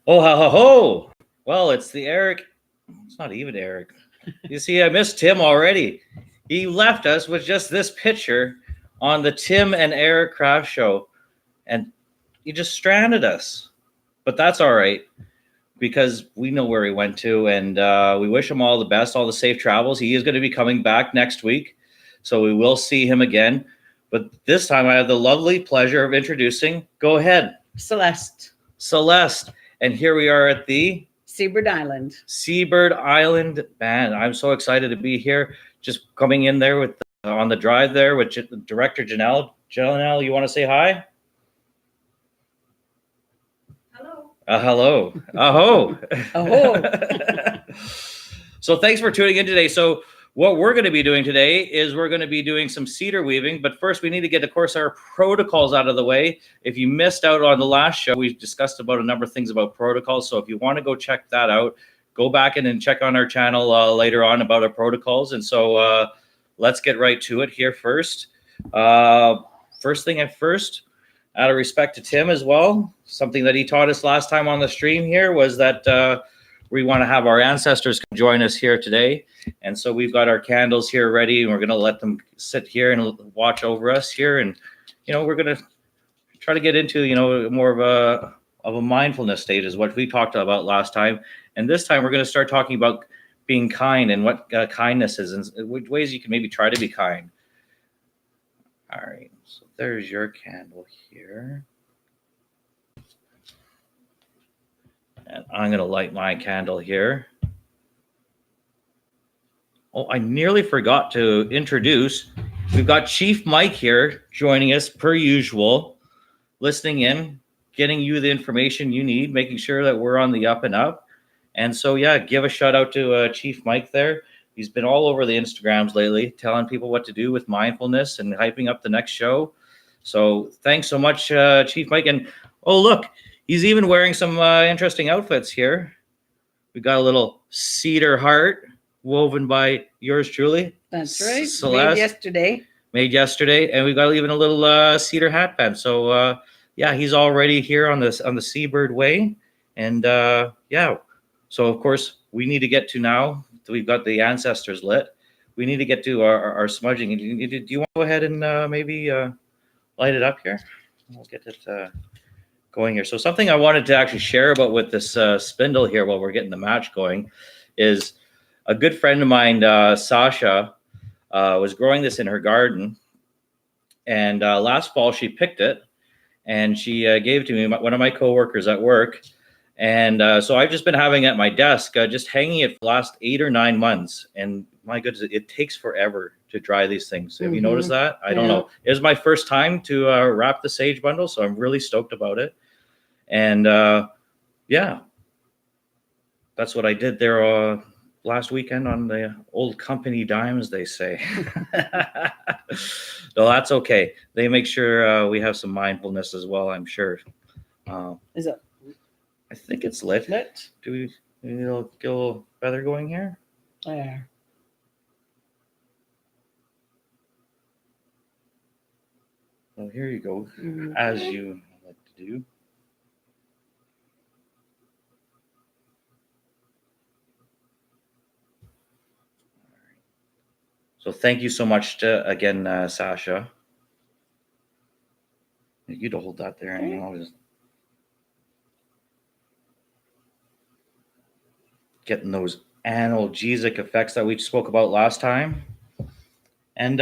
Oh, ho, ho, ho. Well, it's the Eric. It's not even Eric. You see, I missed Tim already. He left us with just this picture on the Tim and Eric Craft Show, and he just stranded us. But that's all right, because we know where he went to, and we wish him all the best, all the safe travels. He is going to be coming back next week, so we will see him again. But this time I have the lovely pleasure of introducing, go ahead. Celeste. Celeste. And here we are at the Seabird Island. Seabird Island Band. I'm so excited to be here. Just coming in there with on the drive there with director Janelle. Janelle, you want to say hi? Hello. Hello. Aho. Aho. So thanks for tuning in today. So what we're going to be doing today is we're going to be doing some cedar weaving. But first, we need to get, of course, our protocols out of the way. If you missed out on the last show, we discussed about a number of things about protocols. So if you want to go check that out, go back in and check on our channel later on about our protocols. And so let's get right to it here first. First thing at first, out of respect to Tim as well, something that he taught us last time on the stream here was that we want to have our ancestors come join us here today. And so we've got our candles here ready, and we're going to let them sit here and watch over us here. And, you know, we're going to try to get into, you know, more of a mindfulness state is what we talked about last time. And this time we're going to start talking about being kind and what kindness is and which ways you can maybe try to be kind. All right. So there's your candle here. And I'm going to light my candle here. Oh, I nearly forgot to introduce. We've got Chief Mike here joining us per usual, listening in, getting you the information you need, making sure that we're on the up and up. And so, yeah, give a shout out to Chief Mike there. He's been all over the Instagrams lately, telling people what to do with mindfulness and hyping up the next show. So thanks so much, Chief Mike. And, oh, look. He's even wearing some interesting outfits here. We got a little cedar heart woven by yours truly. That's right. Celeste. Made yesterday. And we got even a little cedar hat band. So yeah, he's already here on the Seabird Way. And yeah, so of course we need to get to now. We've got the ancestors lit. We need to get to our smudging. Do you want to go ahead and maybe light it up here? We'll get it going here. So something I wanted to actually share about with this spindle here while we're getting the match going is a good friend of mine, Sasha, was growing this in her garden. And last fall she picked it and she gave it to me, one of my coworkers at work. And so I've just been having it at my desk, just hanging it for the last 8 or 9 months. And my goodness, it takes forever to dry these things. Have you noticed that? I don't know. It was my first time to wrap the sage bundle, so I'm really stoked about it. And yeah, that's what I did there last weekend on the old company dimes, they say. No, that's okay. They make sure we have some mindfulness as well, I'm sure. Is it? I think it's lit. Do we need a little feather going here? There. Well, here you go, as you like to do. So thank you so much to, again, Sasha. You to hold that there, and I'll just getting those analgesic effects that we spoke about last time. And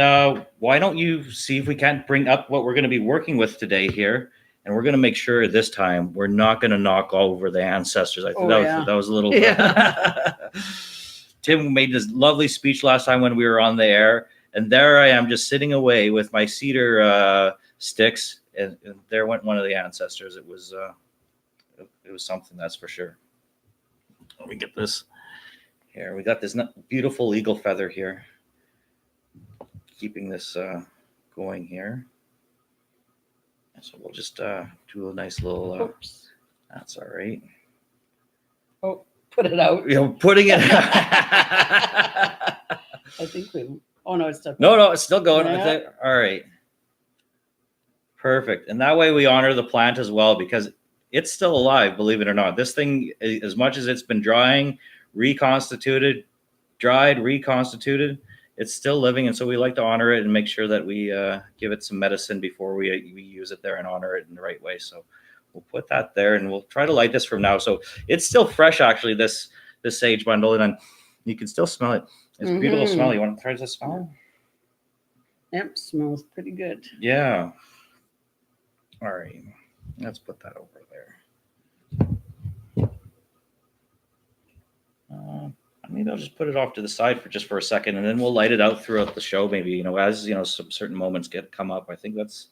why don't you see if we can't bring up what we're going to be working with today here, and we're going to make sure this time we're not going to knock all over the ancestors. I think that was a little. Yeah. Tim made this lovely speech last time when we were on the air, and there I am just sitting away with my cedar sticks, and there went one of the ancestors. It was something, that's for sure. Let me get this here. We got this beautiful eagle feather here, keeping this going here. So we'll just do a nice little. Oops. That's all right. Oh. Put it out. You know, putting it. I think we. Oh no, it's still. No, it's still going. Yeah. All right. Perfect. And that way we honor the plant as well, because it's still alive, believe it or not. This thing, as much as it's been drying, reconstituted, dried, reconstituted, it's still living. And so we like to honor it and make sure that we give it some medicine before we use it there and honor it in the right way. So we'll put that there, and we'll try to light this from now. So it's still fresh, actually, this sage bundle, and then you can still smell it. It's a beautiful smell. You want to try to smell it? Yep, smells pretty good. Yeah. All right. Let's put that over there. Maybe I'll just put it off to the side for a second, and then we'll light it out throughout the show. Maybe, as some certain moments come up. I think that's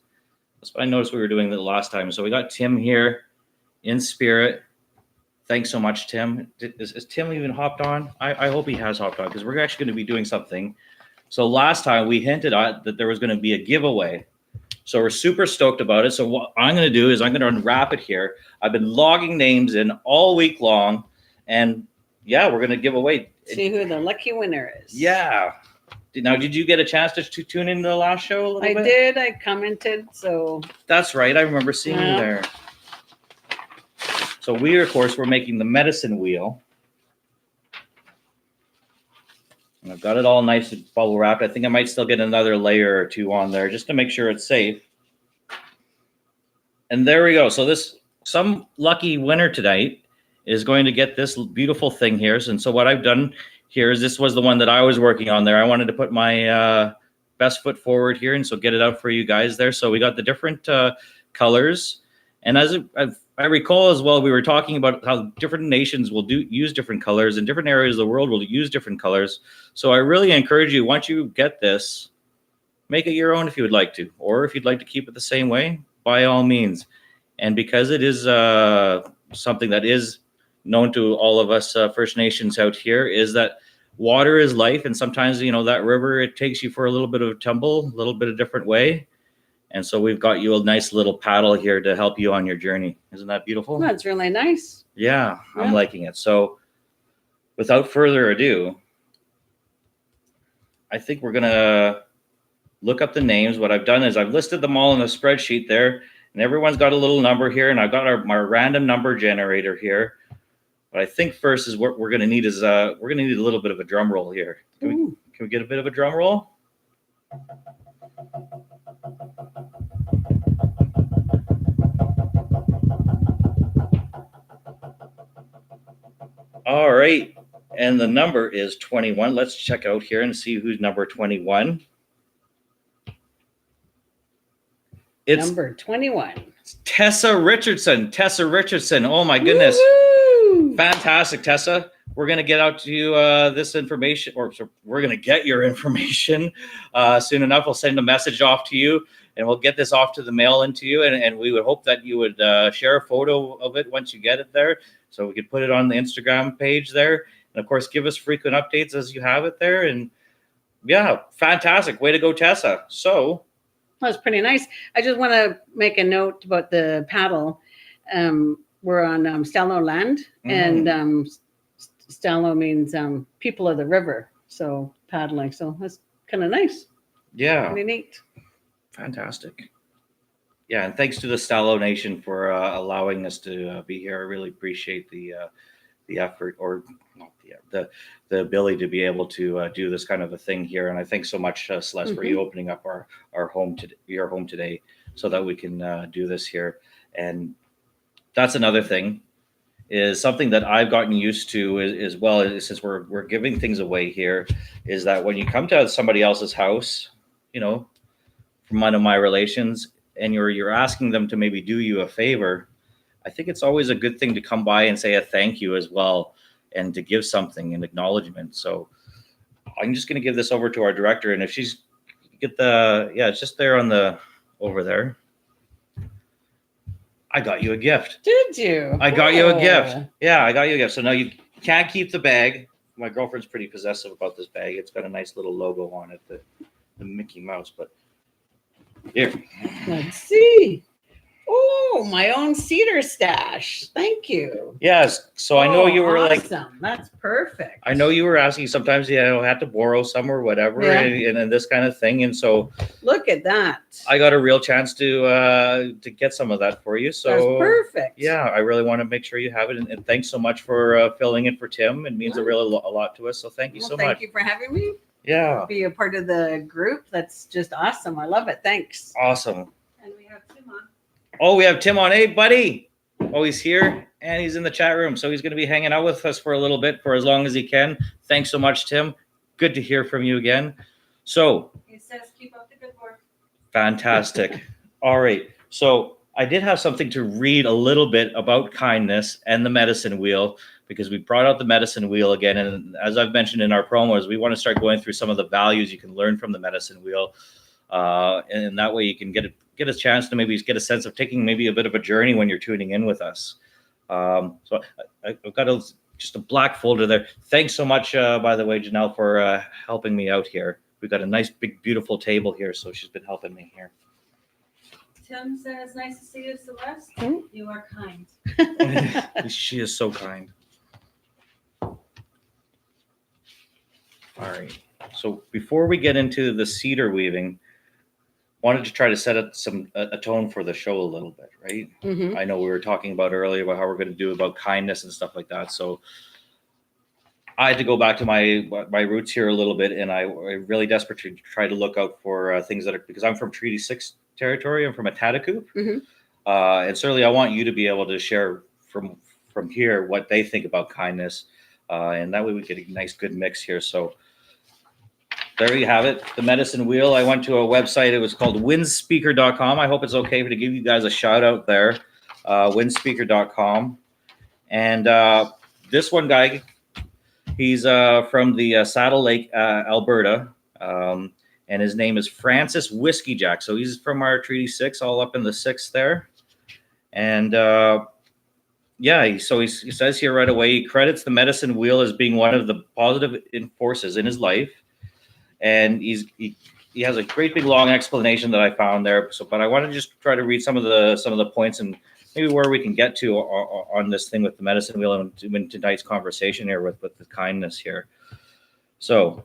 what I noticed we were doing the last time. So we got Tim here in spirit. Thanks so much, Tim. Is Tim even hopped on? I hope he has hopped on, because we're actually going to be doing something. So last time we hinted at that there was going to be a giveaway. So we're super stoked about it. So what I'm going to do is I'm going to unwrap it here. I've been logging names in all week long, and yeah, we're going to give away. See who the lucky winner is. Yeah. Now, did you get a chance to tune into the last show a little bit? I did. I commented. So that's right. I remember seeing you there. So we, of course, we're making the medicine wheel. And I've got it all nice and bubble wrapped. I think I might still get another layer or two on there just to make sure it's safe. And there we go. So some lucky winner tonight is going to get this beautiful thing here. And so what I've done here is, this was the one that I was working on there. I wanted to put my best foot forward here, and so get it out for you guys there. So we got the different colors. And as I recall as well, we were talking about how different nations will use different colors, and different areas of the world will use different colors. So I really encourage you, once you get this, make it your own if you would like to, or if you'd like to keep it the same way, by all means. And because it is something that is known to all of us First Nations out here, is that water is life. And sometimes, that river, it takes you for a little bit of a tumble, a little bit of different way. And so we've got you a nice little paddle here to help you on your journey. Isn't that beautiful? That's really nice. Yeah, I'm liking it. So without further ado, I think we're going to look up the names. What I've done is I've listed them all in a spreadsheet there, and everyone's got a little number here, and I've got my random number generator here. But I think first is what we're going to need is we're going to need a little bit of a drum roll here. Can we get a bit of a drum roll? All right. And the number is 21. Let's check out here and see who's number 21. It's number 21. Tessa Richardson. Tessa Richardson. Oh, my goodness. Woo-hoo! Fantastic, Tessa. We're going to get out to you this information, or we're going to get your information soon enough. We'll send a message off to you, and we'll get this off to the mail into you. And we would hope that you would share a photo of it once you get it there, so we could put it on the Instagram page there. And of course, give us frequent updates as you have it there. And yeah, fantastic. Way to go, Tessa. So that's pretty nice. I just want to make a note about the paddle. We're on Stallo land, and Stallo means people of the river. So paddling. So that's kind of nice. Yeah. Pretty neat. Fantastic. Yeah, and thanks to the Stallo Nation for allowing us to be here. I really appreciate the effort, or not the ability to be able to do this kind of a thing here. And I thank so much, Celeste, for you opening up our home to your home today, so that we can do this here. And that's another thing, is something that I've gotten used to as well, is since we're giving things away here, is that when you come to somebody else's house, from one of my relations, and you're asking them to maybe do you a favor, I think it's always a good thing to come by and say a thank you as well, and to give something in acknowledgement. So I'm just going to give this over to our director, and if she's it's just there over there. I got you a gift. Did you? I got you a gift. Yeah, I got you a gift. So now you can't keep the bag. My girlfriend's pretty possessive about this bag. It's got a nice little logo on it, the Mickey Mouse. But here. Let's see. Oh, my own cedar stash. Thank you. Yes. So I know you were like, awesome. That's perfect. I know you were asking sometimes, had to borrow some or whatever, Yeah. and this kind of thing. And so Look at that. I got a real chance to get some of that for you. So That's perfect. yeah, I really want to make sure you have it. And thanks so much for filling in for Tim. It means a lot to us. So thank you so much. Thank you for having me. Yeah. Be a part of the group. That's just awesome. I love it. Thanks. Awesome. And we have Tim on. Oh, we have Tim on. Hey, buddy. Oh, he's here and he's in the chat room. So he's going to be hanging out with us for a little bit, for as long as he can. Thanks so much, Tim. Good to hear from you again. So he says, keep up the good work. Fantastic. All right. So I did have something to read a little bit about kindness and the medicine wheel, because we brought out the medicine wheel again. And as I've mentioned in our promos, we want to start going through some of the values you can learn from the medicine wheel. And that way you can get a chance to maybe get a sense of taking maybe a bit of a journey when you're tuning in with us. So I've got just a black folder there. Thanks so much, by the way, Janelle, for helping me out here. We've got a nice, big, beautiful table here. So she's been helping me here. Tim says, nice to see you, Celeste. You are kind. She is so kind. All right. So before we get into the cedar weaving, wanted to try to set up a tone for the show a little bit, right? Mm-hmm. I know we were talking about earlier about how we're going to do about kindness and stuff like that. So I had to go back to my roots here a little bit, and I really desperately try to look out for things that are, because I'm from Treaty 6 territory. I'm from Atatacoop. Mm-hmm. And certainly I want you to be able to share from here what they think about kindness. And that way we get a nice, good mix here. So there you have it. The medicine wheel. I went to a website. It was called windspeaker.com. I hope it's okay to give you guys a shout out there. Windspeaker.com. And this one guy, he's from the Saddle Lake, Alberta. And his name is Francis Whiskey Jack. So he's from our Treaty 6, all up in the 6th there. And so he says here right away, he credits the medicine wheel as being one of the positive forces in his life. And he has a great big long explanation that I found there. So, but I want to just try to read some of the points and maybe where we can get to on this thing with the medicine wheel and in tonight's conversation here with the kindness here. So,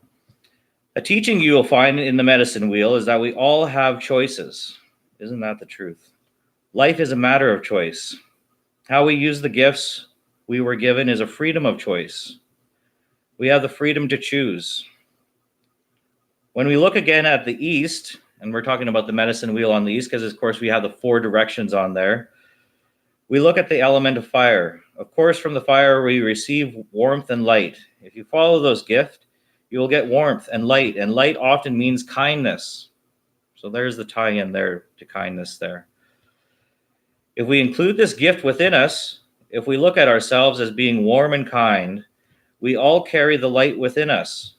a teaching you will find in the medicine wheel is that we all have choices. Isn't that the truth? Life is a matter of choice. How we use the gifts we were given is a freedom of choice. We have the freedom to choose. When we look again at the east, and we're talking about the medicine wheel on the east, because of course we have the 4 directions on there. We look at the element of fire. Of course, from the fire, we receive warmth and light. If you follow those gifts, you will get warmth and light often means kindness. So there's the tie-in there to kindness there. If we include this gift within us, if we look at ourselves as being warm and kind, we all carry the light within us.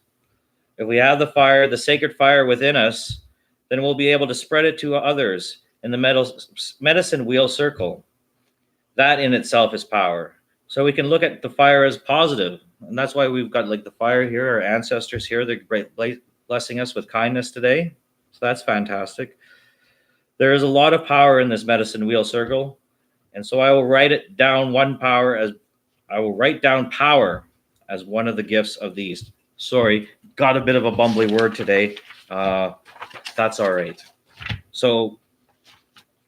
If we have the fire, the sacred fire within us, then we'll be able to spread it to others in the medicine wheel circle. That in itself is power. So we can look at the fire as positive. And that's why we've got like the fire here, our ancestors here, they're blessing us with kindness today. So that's fantastic. There is a lot of power in this medicine wheel circle. And so I will write down power as one of the gifts of these. Sorry, got a bit of a bumbly word today. That's all right. So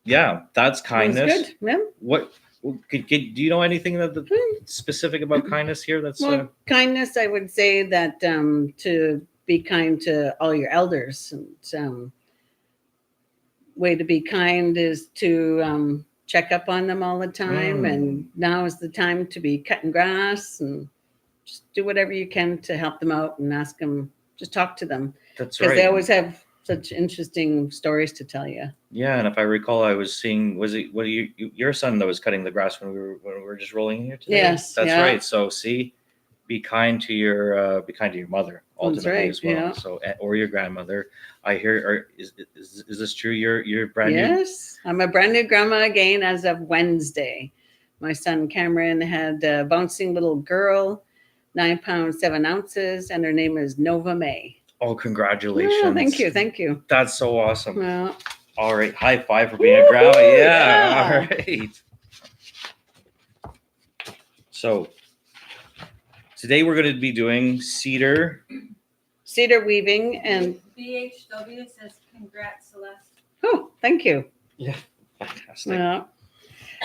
yeah, that's kindness. That's good. Yeah. What do you know anything that specific about kindness here? That's kindness. I would say that to be kind to all your elders. And way to be kind is to check up on them all the time. And now is the time to be cutting grass and just do whatever you can to help them out and ask them. Just talk to them. That's right. Because they always have such interesting stories to tell you. Yeah, and if I recall, I was seeing your son that was cutting the grass when we were just rolling in here today? Yes, that's right. So see, be kind to your mother ultimately as well. Yeah. So or your grandmother. I hear. Is this true? You're brand new. Yes, I'm a brand new grandma again as of Wednesday. My son Cameron had a bouncing little girl, 9 pounds 7 ounces, and her name is Nova May. Oh, congratulations! Yeah, thank you. That's so awesome. Well, All right. High five for being a grandma. Woohoo! Yeah. Yeah. All right. So today we're going to be doing cedar. Cedar weaving and BHW says congrats, Celeste. oh, thank you. Fantastic. Yeah.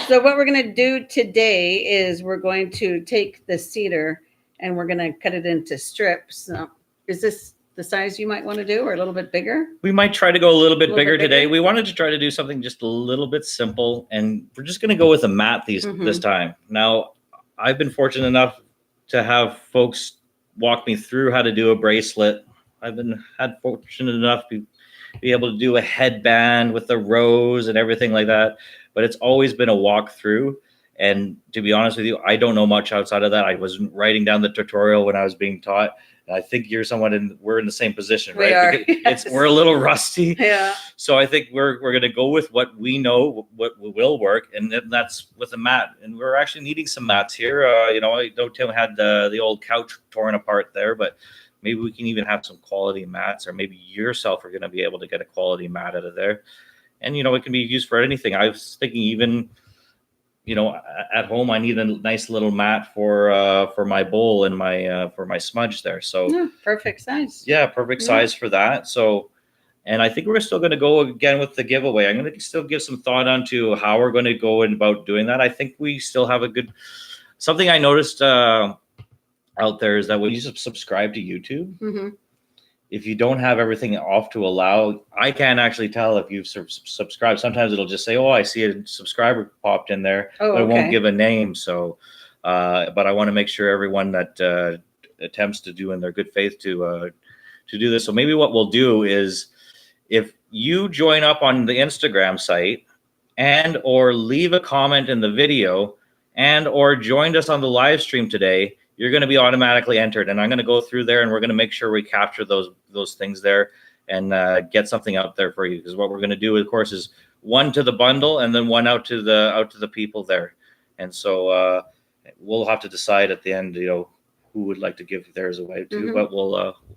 So what we're going to do today is we're going to take the cedar and we're going to cut it into strips. Is this the size you might want to do, or a little bit bigger? We might try to go a little bit A little bigger bit today. bigger? We wanted to try to do something just a little bit simple, and we're just going to go with a mat this Mhm. time. Now, I've been fortunate enough to have folks walk me through how to do a bracelet. I've been fortunate enough to be able to do a headband with the rose and everything like that. But it's always been a walkthrough. And to be honest with you, I don't know much outside of that. I wasn't writing down the tutorial when I was being taught. And I think you're we're in the same position, We right? are, Because yes. we're a little rusty. Yeah. So I think we're going to go with what we know, what will work, and that's with a mat. And we're actually needing some mats here. I know Tim had the old couch torn apart there, but maybe we can even have some quality mats, or maybe yourself are going to be able to get a quality mat out of there. And it can be used for anything. I was thinking even at home I need a nice little mat for my bowl and my for my smudge there. So Yeah, perfect size. yeah, perfect size for that. So. And I think we're still going to go again with the giveaway. I'm going to still give some thought onto how we're going to go about doing that. I think we still have a good something I noticed out there is that when you subscribe to YouTube, Mm-hmm. if you don't have everything off to allow, I can't actually tell if you've subscribed. Sometimes it'll just say, "Oh, I see a subscriber popped in there," Oh, but it okay. won't give a name. So, but I want to make sure everyone that attempts to do in their good faith to do this. So maybe what we'll do is, if you join up on the Instagram site and or leave a comment in the video and or joined us on the live stream today, you're going to be automatically entered. And I'm going to go through there and we're going to make sure we capture those things there and get something out there for you. Because what we're going to do, of course, is one to the bundle and then one out to the people there. And so we'll have to decide at the end, who would like to give theirs away to. Mhm. But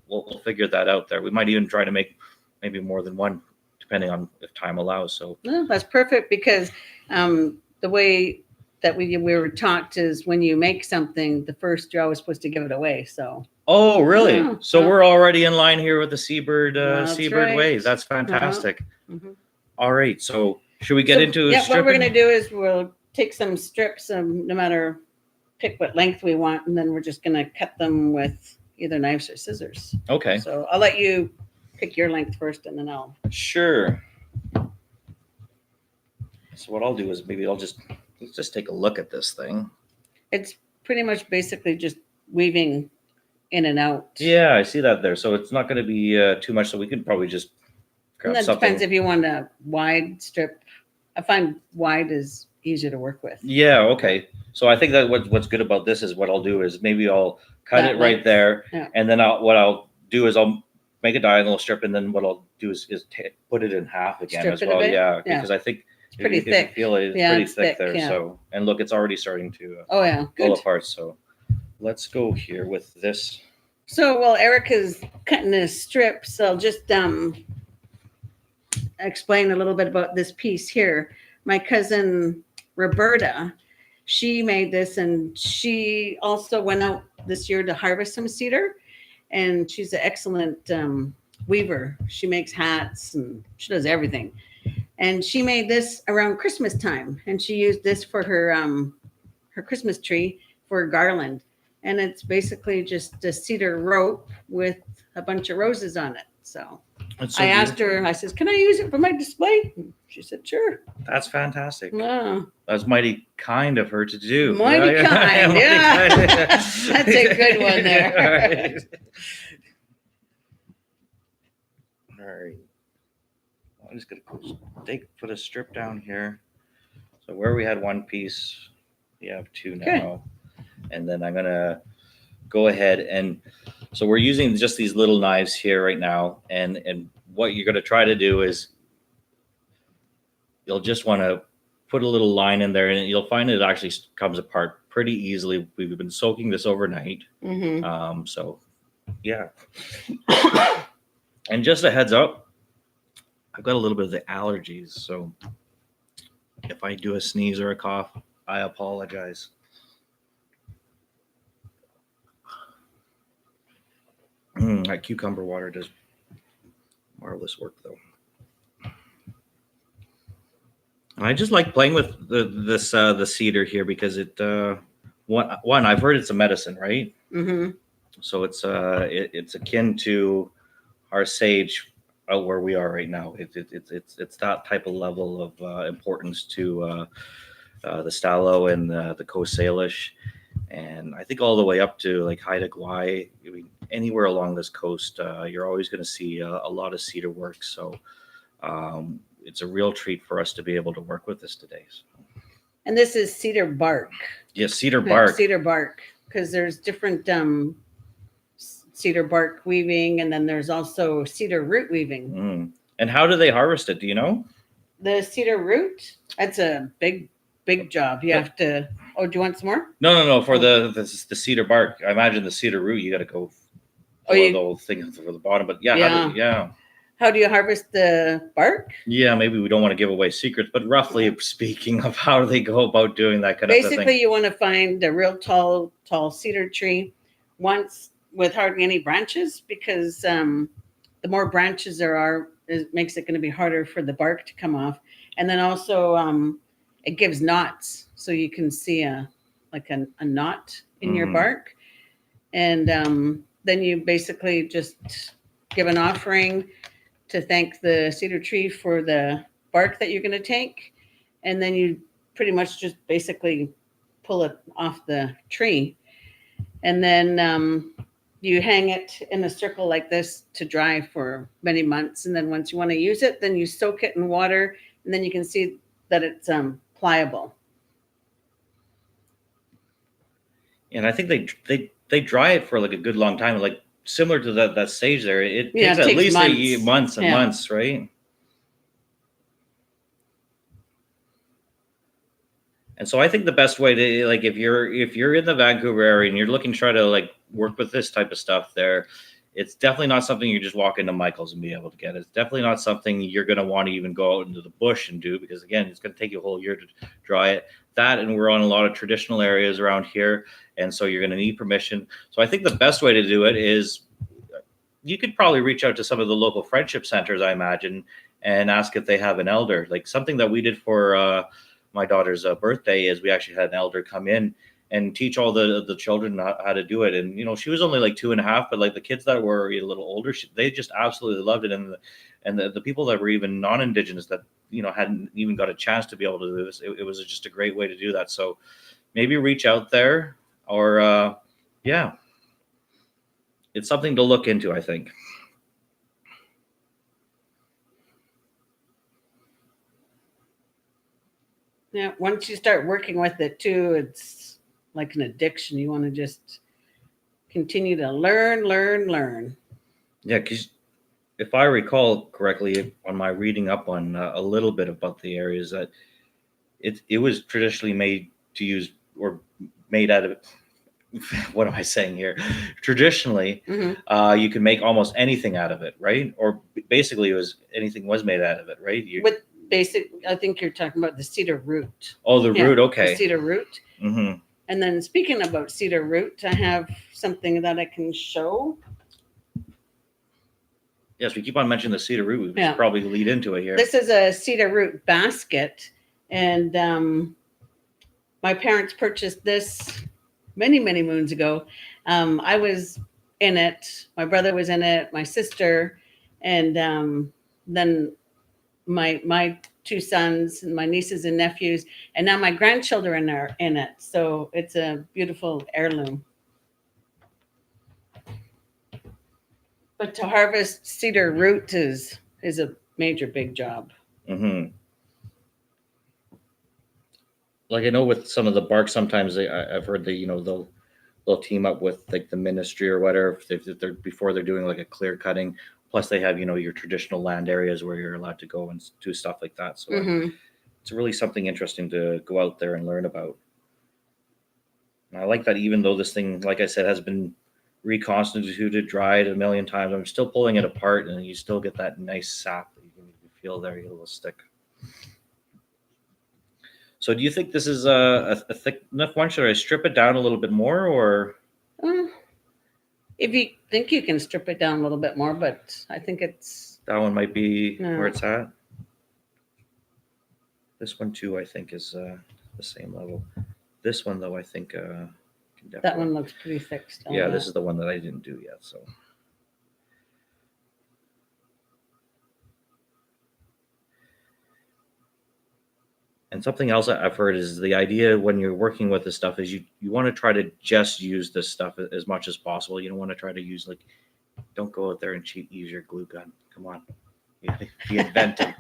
we'll figure that out there. We might even try to make maybe more than one, depending on if time allows. So No, that's perfect because the way that we were taught is when you make something, the first you're always supposed to give it away. So oh, really? Yeah. So we're already in line here with the Seabird That's Seabird right. way. That's fantastic. Mhm. All right. So should we get into yeah, what we're stripping? going to do is we'll take some strips, no matter pick what length we want, and then we're just going to cut them with either knives or scissors. Okay. So I'll let you pick your length first, and then I'll. Sure. So what I'll do is maybe let's just take a look at this thing. It's pretty much basically just weaving in and out. Yeah, I see that there. So it's not going to be too much. So we could probably just grab And that something. depends if you want a wide strip. I find wide is easier to work with. Yeah. Okay. So I think that what's good about this is what I'll do is maybe I'll cut That it right length. there, Yeah. and then what I'll do is I'll make a diagonal strip, and then what I'll do is put it in half again Strip as it a well. bit? Yeah, Yeah. because I think It's pretty if thick. you feel it, it's Yeah, pretty it's thick thick, there. yeah. So and look, it's already starting to Oh yeah, pull good. apart. So let's go here with this. So while Erica's cutting this strips, I'll just explain a little bit about this piece here. My cousin Roberta, she made this, and she also went out this year to harvest some cedar. And she's an excellent weaver. She makes hats and she does everything. And she made this around Christmas time, and she used this for her Christmas tree for a garland. And it's basically just a cedar rope with a bunch of roses on it. So, It's so I asked beautiful. her, I says, "Can I use it for my display?" She said, "Sure." That's fantastic. Wow. That's mighty kind of her to do. Mighty kind, yeah. Mighty kind. That's a good one there. All right. All right. I'm just gonna put a strip down here. So where we had one piece, we have two now. And then I'm gonna go ahead and so we're using just these little knives here right now. And what you're gonna try to do is you'll just want to put a little line in there, and you'll find it actually comes apart pretty easily. We've been soaking this overnight. Mm-hmm. So yeah. And just a heads up, I've got a little bit of the allergies, so if I do a sneeze or a cough, I apologize. That cucumber water does marvelous work, though. And I just like playing with the cedar here because one I've heard it's a medicine, right? Mm-hmm. So it's akin to our sage out where we are right now. It's that type of level of importance to the Stalo and the Coast Salish, and I think all the way up to like Haida Gwaii. I mean, anywhere along this coast, you're always going to see a lot of cedar work. So it's a real treat for us to be able to work with this today. So. And this is cedar bark. Yes, cedar bark. Cedar bark, because there's different cedar bark weaving, and then there's also cedar root weaving. And how do they harvest it? Do you know? The cedar root, that's a big job. You have to. Oh, do you want some more? No. For the cedar bark, I imagine the cedar root, you got to go. The whole thing for the bottom, but yeah. How do you harvest the bark? Yeah, maybe we don't want to give away secrets, but roughly speaking of how they go about doing that kind of thing. Basically, you want to find a real tall cedar tree, once with hardly any branches, because the more branches there are, it makes it going to be harder for the bark to come off. And then also it gives knots, so you can see a knot in your bark. And then you basically just give an offering to thank the cedar tree for the bark that you're going to take. And then you pretty much just basically pull it off the tree. And then you hang it in a circle like this to dry for many months. And then once you want to use it, then you soak it in water, and then you can see that it's pliable. And I think they dry it for like a good long time, like similar to that sage there. It takes at least months and months, right? And so I think the best way to, like, if you're in the Vancouver area and you're looking to try to like work with this type of stuff there, it's definitely not something you just walk into Michael's and be able to get. It's definitely not something you're going to want to even go out into the bush and do, because again, it's going to take you a whole year to dry it. That, and we're on a lot of traditional areas around here, and so you're going to need permission. So I think the best way to do it is you could probably reach out to some of the local friendship centers, I imagine, and ask if they have an elder. Like something that we did for my daughter's birthday is we actually had an elder come in and teach all the children how to do it. And, you know, she was only like 2.5, but like the kids that were a little older, they just absolutely loved it. And the people that were even non-Indigenous that, you know, hadn't even got a chance to be able to do this, it was just a great way to do that. So maybe reach out there, or yeah, it's something to look into, I think. Yeah, once you start working with it too, it's like an addiction. You want to just continue to learn. Yeah, because if I recall correctly, on my reading up on a little bit about the areas, that it was traditionally made to use, or made out of, what am I saying here? Traditionally, you can make almost anything out of it, right? Or basically, anything was made out of it, right? With basic, I think you're talking about the cedar root. Oh, the root, okay. The cedar root. Mm-hmm. And then speaking about cedar root, I have something that I can show. Yes, we keep on mentioning the cedar root. We should probably lead into it here. This is a cedar root basket, and my parents purchased this many moons ago. I was in it. My brother was in it. My sister, and then my two sons and my nieces and nephews, and now my grandchildren are in it. So it's a beautiful heirloom. But to harvest cedar root is a major big job. Mm-hmm. Like I know with some of the bark, sometimes I've heard that, you know, they'll team up with like the ministry or whatever if they're before they're doing like a clear cutting. Plus they have, you know, your traditional land areas where you're allowed to go and do stuff like that. So it's really something interesting to go out there and learn about. And I like that even though this thing, like I said, has been reconstituted, dried a million times, I'm still pulling it apart, and you still get that nice sap that you can feel there, you get a little stick. So do you think this is a thick enough one? Should I strip it down a little bit more, or? If you think you can strip it down a little bit more, but I think it's That one might be No. where it's at. This one too, I think, is the same level. This one though, I think can that definitely. one looks pretty thick still. Yeah, this is the one that I didn't do yet. So. And something else I've heard is the idea when you're working with this stuff is you want to try to just use this stuff as much as possible. You don't want to try to use don't go out there and use your glue gun. Come on, be inventive.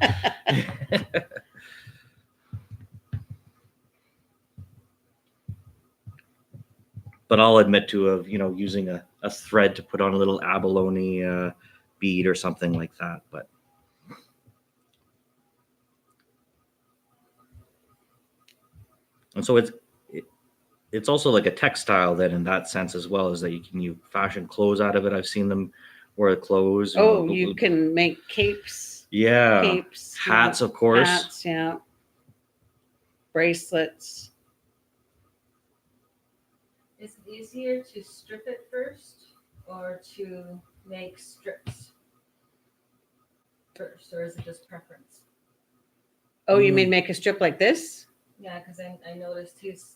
But I'll admit to using a thread to put on a little abalone bead or something like that. But and so it's also like a textile then in that sense as well, is that you fashion clothes out of it. I've seen them wear clothes. You can make capes. Yeah. Capes. Hats, of course. Hats, yeah. Bracelets. Is it easier to strip it first or to make strips first, or is it just preference? Oh, you mean make a strip like this? Yeah, because I noticed he's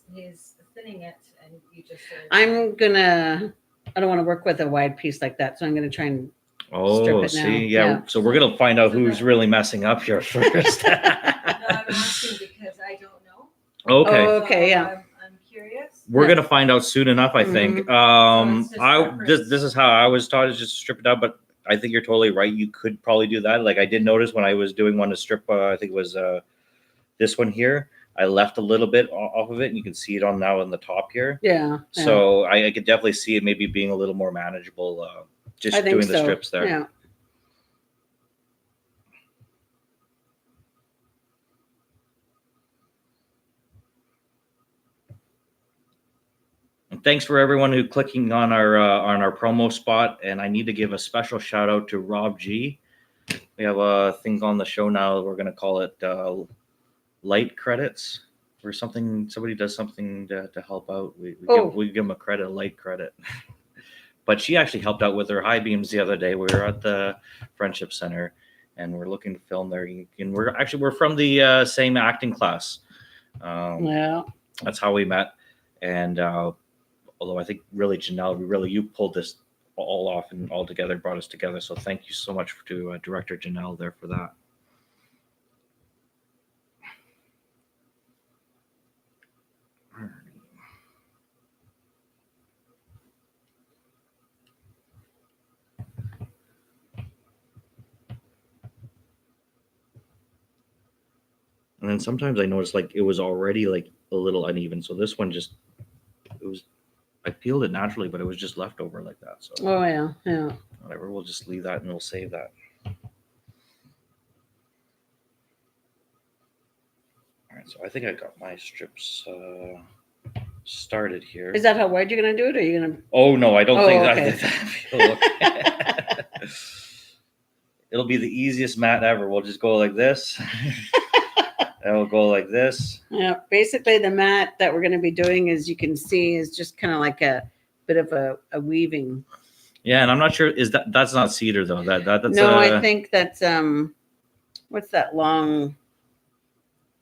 thinning it, and you just said. I don't want to work with a wide piece like that, so I'm going to try and strip it now. See, yeah. So we're gonna find out who's really messing up here first. No, I'm asking because I don't know. Okay. Oh, okay, So yeah. I'm curious. We're gonna find out soon enough, I think. So it's just This is how I was taught, is just strip it out, but I think you're totally right. You could probably do that. Like I did notice when I was doing one to strip, I think it was this one here. I left a little bit off of it, and you can see it on now on the top here. Yeah. So I could definitely see it maybe being a little more manageable, just I think doing the so. strips there. Yeah. And thanks for everyone who clicking on our promo spot. And I need to give a special shout out to Rob G. We have a thing on the show now. We're going to call it light credits, or something. Somebody does something to help out. We give them a credit, a light credit. But she actually helped out with her high beams the other day. We were at the Friendship Center, and we're looking to film there. And we're from the same acting class. Yeah. That's how we met. And although I think really Janelle, you pulled this all off and all together, brought us together. So thank you so much to Director Janelle there for that. And then sometimes I noticed it was already a little uneven. So this one I peeled it naturally, but it was just left over like that. So Yeah. whatever, we'll just leave that and we'll save that. All right, so I think I got my strips started here. Is that how wide you're going to do it, or are you going to? Oh no, I don't think okay. that. It'll be the easiest mat ever. We'll just go like this. And we'll go like this. Yeah, basically the mat that we're going to be doing, as you can see, is just kind of like a bit of a weaving. Yeah, and I'm not sure, that's not cedar though. That's no, I think that's what's that long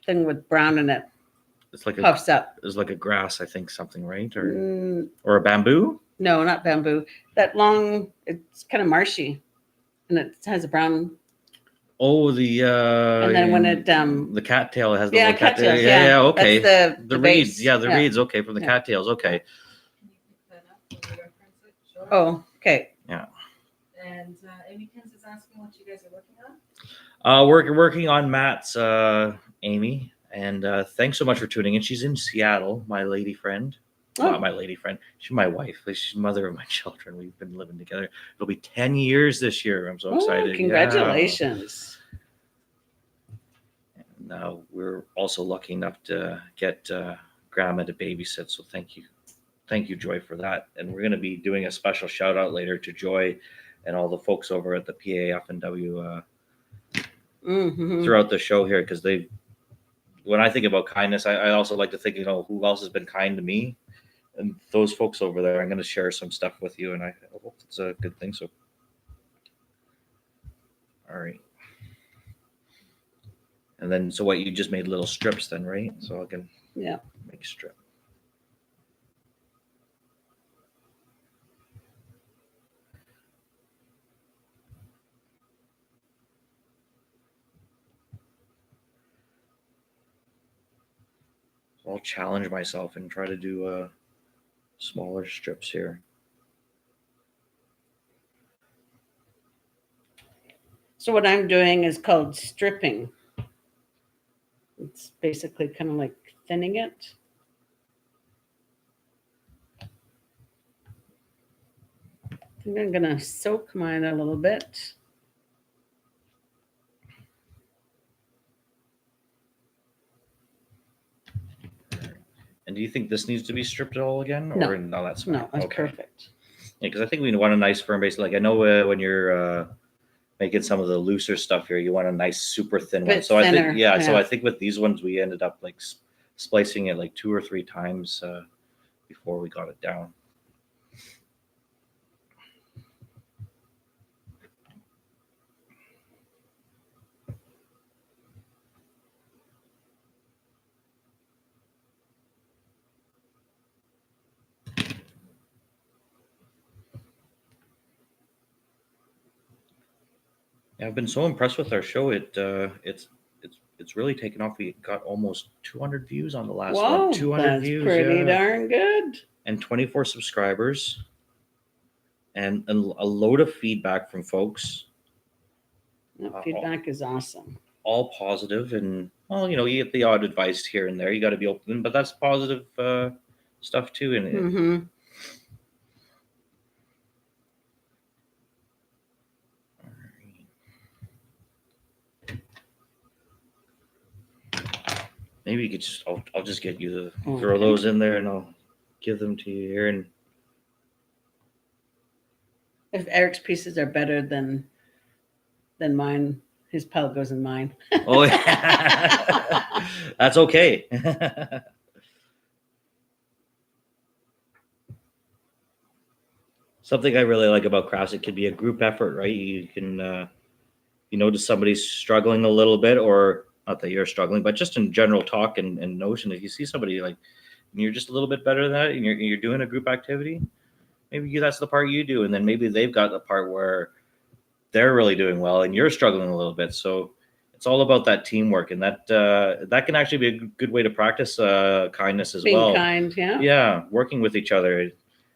thing with brown in it? It's like puffs up. It's like a grass, I think, something, right? Or a bamboo? No, not bamboo. That long, it's kind of marshy, and it has a brown. Oh, and then when it the cattail has the yeah, little cattails. Yeah, okay. That's the base. reeds, the reeds, okay, from the cattails, okay. Can you pick that up when we reference it? Sure. Oh, okay. Yeah. And Amy Kins is asking what you guys are working on. We're working on Matt's, Amy, and thanks so much for tuning in. She's in Seattle, my lady friend. Not my lady friend. She's my wife. She's mother of my children. We've been living together. It'll be 10 years this year. I'm so excited. Congratulations. Yeah. And we're also lucky enough to get Grandma to babysit. So thank you. Thank you, Joy, for that. And we're going to be doing a special shout out later to Joy and all the folks over at the PAFNW Mm-hmm. throughout the show here, because when I think about kindness, I also like to think, who else has been kind to me, and those folks over there. I'm going to share some stuff with you, and I hope it's a good thing. So, all right. And then, so what, you just made little strips then, right? So I can make a strip. So I'll challenge myself and try to do smaller strips here. So what I'm doing is called stripping. It's basically kind of like thinning it. I think I'm gonna soak mine a little bit. And do you think this needs to be stripped at all again? No. Or no, that's fine. No, that's Okay. perfect. Yeah, because I think we want a nice firm base. Like I know when you're making some of the looser stuff here, you want a nice super thin one. Bit So thinner, I think, so yeah. I think with these ones we ended up like splicing it like 2 or 3 times before we got it down. Yeah, I've been so impressed with our show. It's really taken off. We got almost 200 views on the last Wow, one. 200 that's views, pretty yeah. darn good. And 24 subscribers, and a load of feedback from folks. That feedback is awesome. All positive, and well, you get the odd advice here and there. You got to be open, but that's positive stuff too. And Mm-hmm. maybe you could just I'll just get you to Okay. throw those in there, and I'll give them to you here. And If Eric's pieces are better than mine, his pile goes in mine. oh, yeah. That's okay. Something I really like about crafts, it can be a group effort, right? You can, you notice somebody's struggling a little bit, or not that you're struggling, but just in general talk and notion, if you see somebody like you're just a little bit better than that, and you're doing a group activity, maybe that's the part you do, and then maybe they've got the part where they're really doing well and you're struggling a little bit. So it's all about that teamwork, and that can actually be a good way to practice kindness as Being well. kind, yeah. Yeah, working with each other.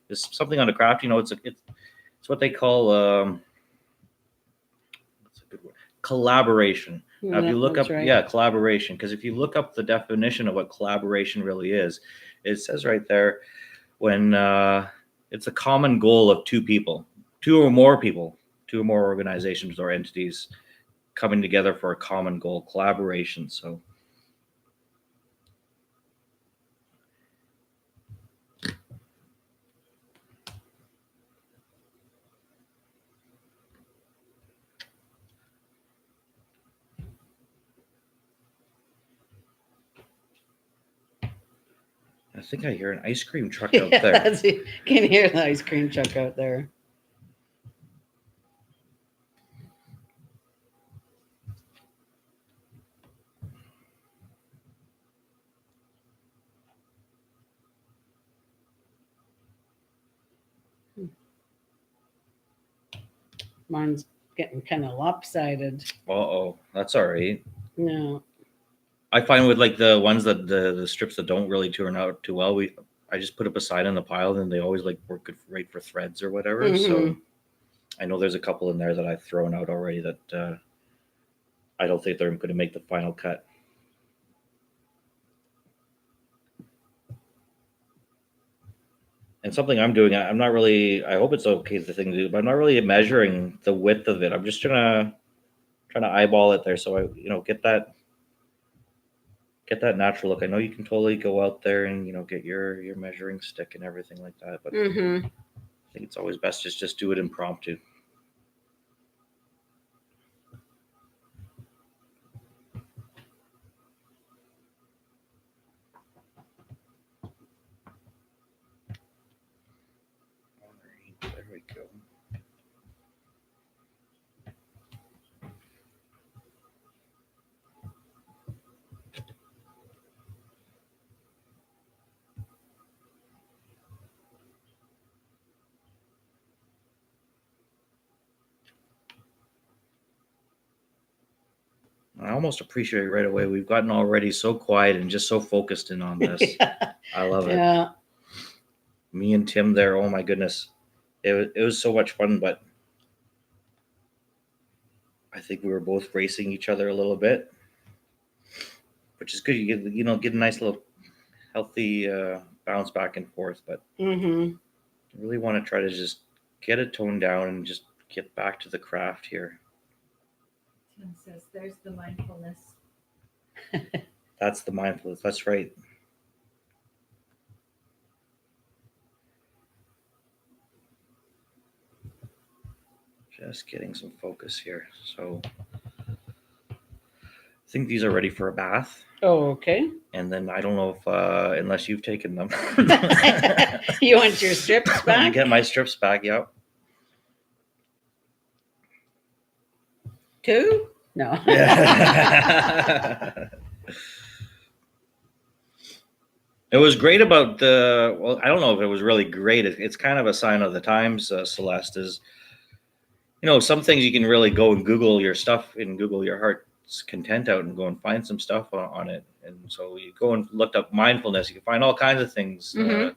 It's something on a craft. It's what they call what's a good word? Collaboration. Now, if you look up, right. collaboration, because if you look up the definition of what collaboration really is, it says right there when it's a common goal of 2 people, 2 or more people, 2 or more organizations or entities coming together for a common goal, collaboration. So I think I hear an ice cream truck out Yeah, there. you can hear the ice cream truck out there. Mine's getting kind of lopsided. Uh-oh, that's all right. No. I find with like the ones that the strips that don't really turn out too well, I just put it beside in the pile, and they always like work good right for threads or whatever. So I know there's a couple in there that I've thrown out already that I don't think they're going to make the final cut. And something I'm doing, I'm not really. I hope it's okay the thing to do, but I'm not really measuring the width of it. I'm just trying to eyeball it there, so I get that natural look. I know you can totally go out there and get your measuring stick and everything like that, but I think it's always best to just do it impromptu. we go. I almost appreciate it right away. We've gotten already so quiet and just so focused in on this. I love it. Yeah. Me and Tim there. Oh my goodness, it was so much fun. But I think we were both racing each other a little bit, which is good. You get a nice little healthy bounce back and forth. But Mm-hmm. I really want to try to just get it toned down and just get back to the craft here. Tim says, "There's the mindfulness." That's the mindfulness. That's right. Just getting some focus here. So I think these are ready for a bath. Oh, okay. And then I don't know if, unless you've taken them. You want your strips back? Get my strips back, yep. Two? No. Yeah. It was great about well, I don't know if it was really great. It's kind of a sign of the times, Celeste, is, some things you can really go and Google your stuff and Google your heart's content out and go and find some stuff on it. And so you go and looked up mindfulness. You can find all kinds of things. Mhm.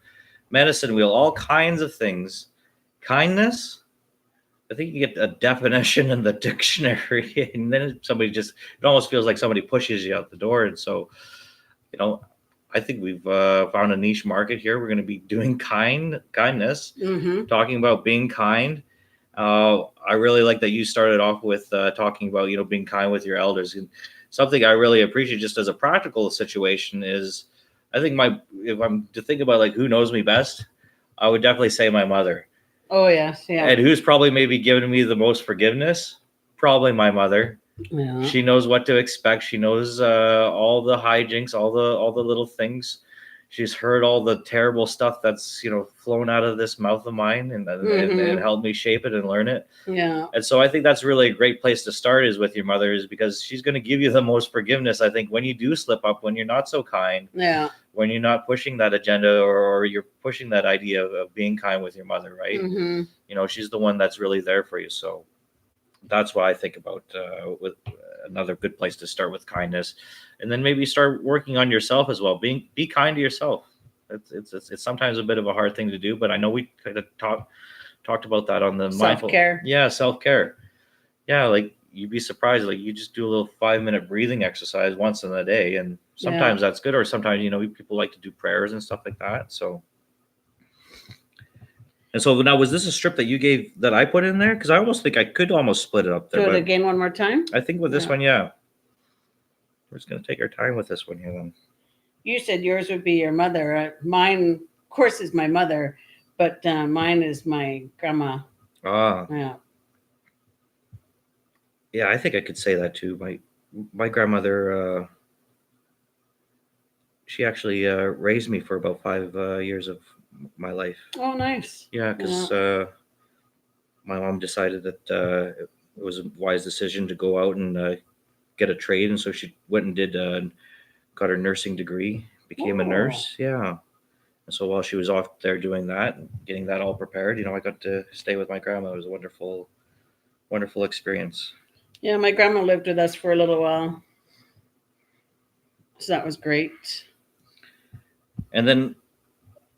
Medicine wheel, all kinds of things. Kindness, I think you get a definition in the dictionary, and then it almost feels like somebody pushes you out the door. And so, I think we've found a niche market here. We're going to be doing kindness, Mm-hmm. talking about being kind. I really like that you started off with talking about, being kind with your elders. And something I really appreciate just as a practical situation is, I think if I'm to think about like who knows me best, I would definitely say my mother. Oh, yes. Yeah. And who's probably maybe given me the most forgiveness? Probably my mother. Yeah. She knows what to expect. She knows all the hijinks, all the little things. She's heard all the terrible stuff that's flown out of this mouth of mine, and Mhm. helped me shape it and learn it. Yeah. And so I think that's really a great place to start is with your mother, is because she's going to give you the most forgiveness. I think when you do slip up, when you're not so kind, Yeah. when you're not pushing that agenda or you're pushing that idea of being kind with your mother, right? Mm-hmm. She's the one that's really there for you. So that's why I think about with another good place to start with kindness, and then maybe start working on yourself as well. Be kind to yourself. It's sometimes a bit of a hard thing to do, but I know we kind of talked about that on the Self-care. Self-care. Yeah, like you'd be surprised. Like you just do a little 5-minute breathing exercise once in a day, and sometimes that's good. Or sometimes people like to do prayers and stuff like that. So. And so now, was this a strip that you gave that I put in there? Because I almost think I could almost split it up there. Do it But again one more time. I think with this Yeah. one, yeah. We're just going to take our time with this one here then. You said yours would be your mother. Mine, of course, is my mother, but mine is my grandma. Ah, Yeah. yeah, I think I could say that too. My grandmother, she actually raised me for about 5 years of my life. Oh, nice. Yeah, because my mom decided that it was a wise decision to go out and get a trade, and so she went and got her nursing degree, became a nurse. Yeah. And so while she was off there doing that and getting that all prepared, I got to stay with my grandma. It was a wonderful, wonderful experience. Yeah, my grandma lived with us for a little while, so that was great. And then,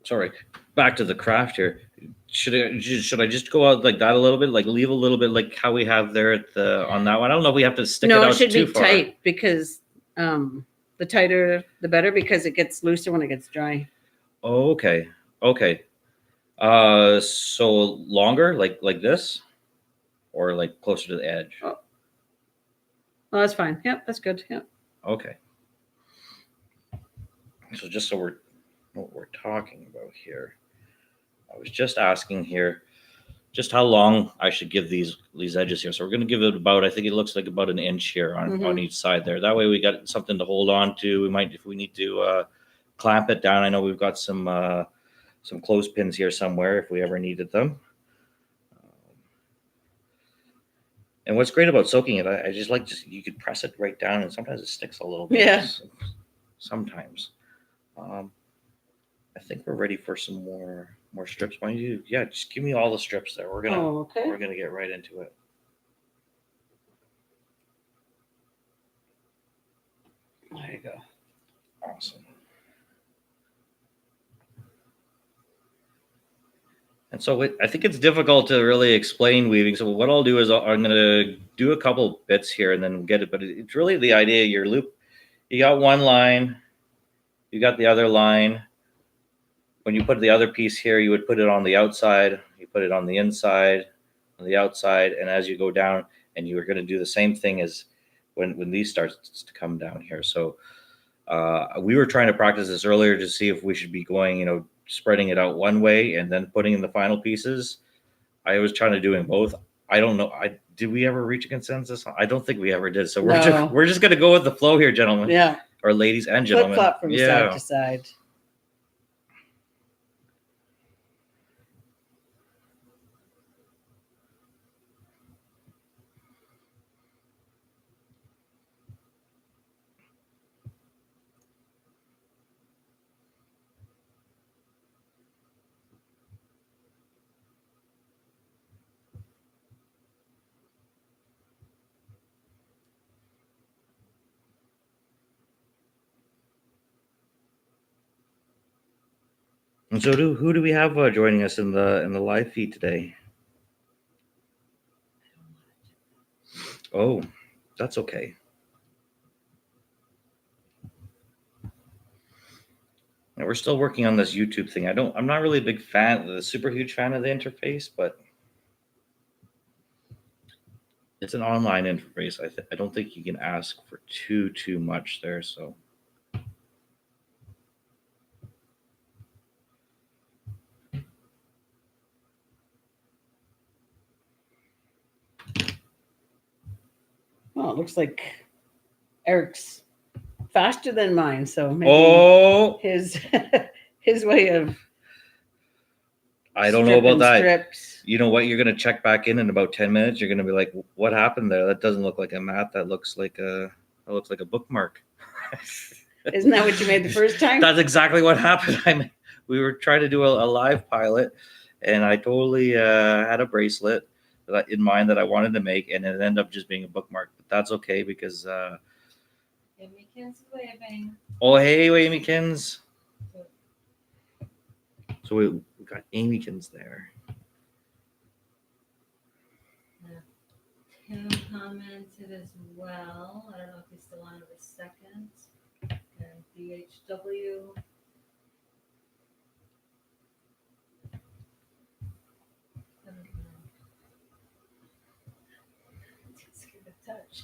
sorry, back to the craft here. Should I just go out like that a little bit, like leave a little bit, like how we have there on that one? I don't know if we have to stick it No, out it should too be far. tight because the tighter the better, because it gets looser when it gets dry. Oh, okay. So longer, like this, or like closer to the edge. Oh, well, that's fine. Yep, that's good. Yep. Okay. So just so we're what we're talking about here, I was just asking here, just how long I should give these edges here. So we're going to give it about, I think it looks like about an inch here on each side there. That way we got something to hold on to. We might, if we need to clamp it down. I know we've got some clothespins here somewhere if we ever needed them. And what's great about soaking it, I just like you could press it right down, and sometimes it sticks a little bit. Yeah. Sometimes. I think we're ready for some more strips. Why don't you? Yeah, just give me all the strips there. We're Okay. gonna get right into it. There you go. Awesome. And so I think it's difficult to really explain weaving. So what I'll do is I'm going to do a couple bits here and then get it. But it's really the idea. Your loop, you got one line, you got the other line. When you put the other piece here, you would put it on the outside. You put it on the inside, on the outside, and as you go down, and you are going to do the same thing as when these starts to come down here. So we were trying to practice this earlier to see if we should be going, spreading it out one way and then putting in the final pieces. I was trying to doing both. I don't know. Did we ever reach a consensus? I don't think we ever did. So we're just gonna go with the flow here, gentlemen. Yeah. Or ladies and gentlemen. Flip flop from side to side. And so who do we have joining us in the live feed today? Oh, that's okay. And we're still working on this YouTube thing. I'm not really a super huge fan of the interface, but it's an online interface. I don't think you can ask for too much there. So. Oh, it looks like Eric's faster than mine, so maybe his way of. I don't know about that. Strips. You know what? You're gonna check back in about 10 minutes. You're gonna be like, "What happened there? That doesn't look like a mat. That looks like a bookmark." Isn't that what you made the first time? That's exactly what happened. We were trying to do a live pilot, and I totally had a bracelet in mind that I wanted to make, and it ended up just being a bookmark. But that's okay because. Amykin's waving. Oh, hey, Amykins. So we got Amykins there. Tim commented as well. I don't know if he's still on the second. And BHW. I don't know. Just give it a touch.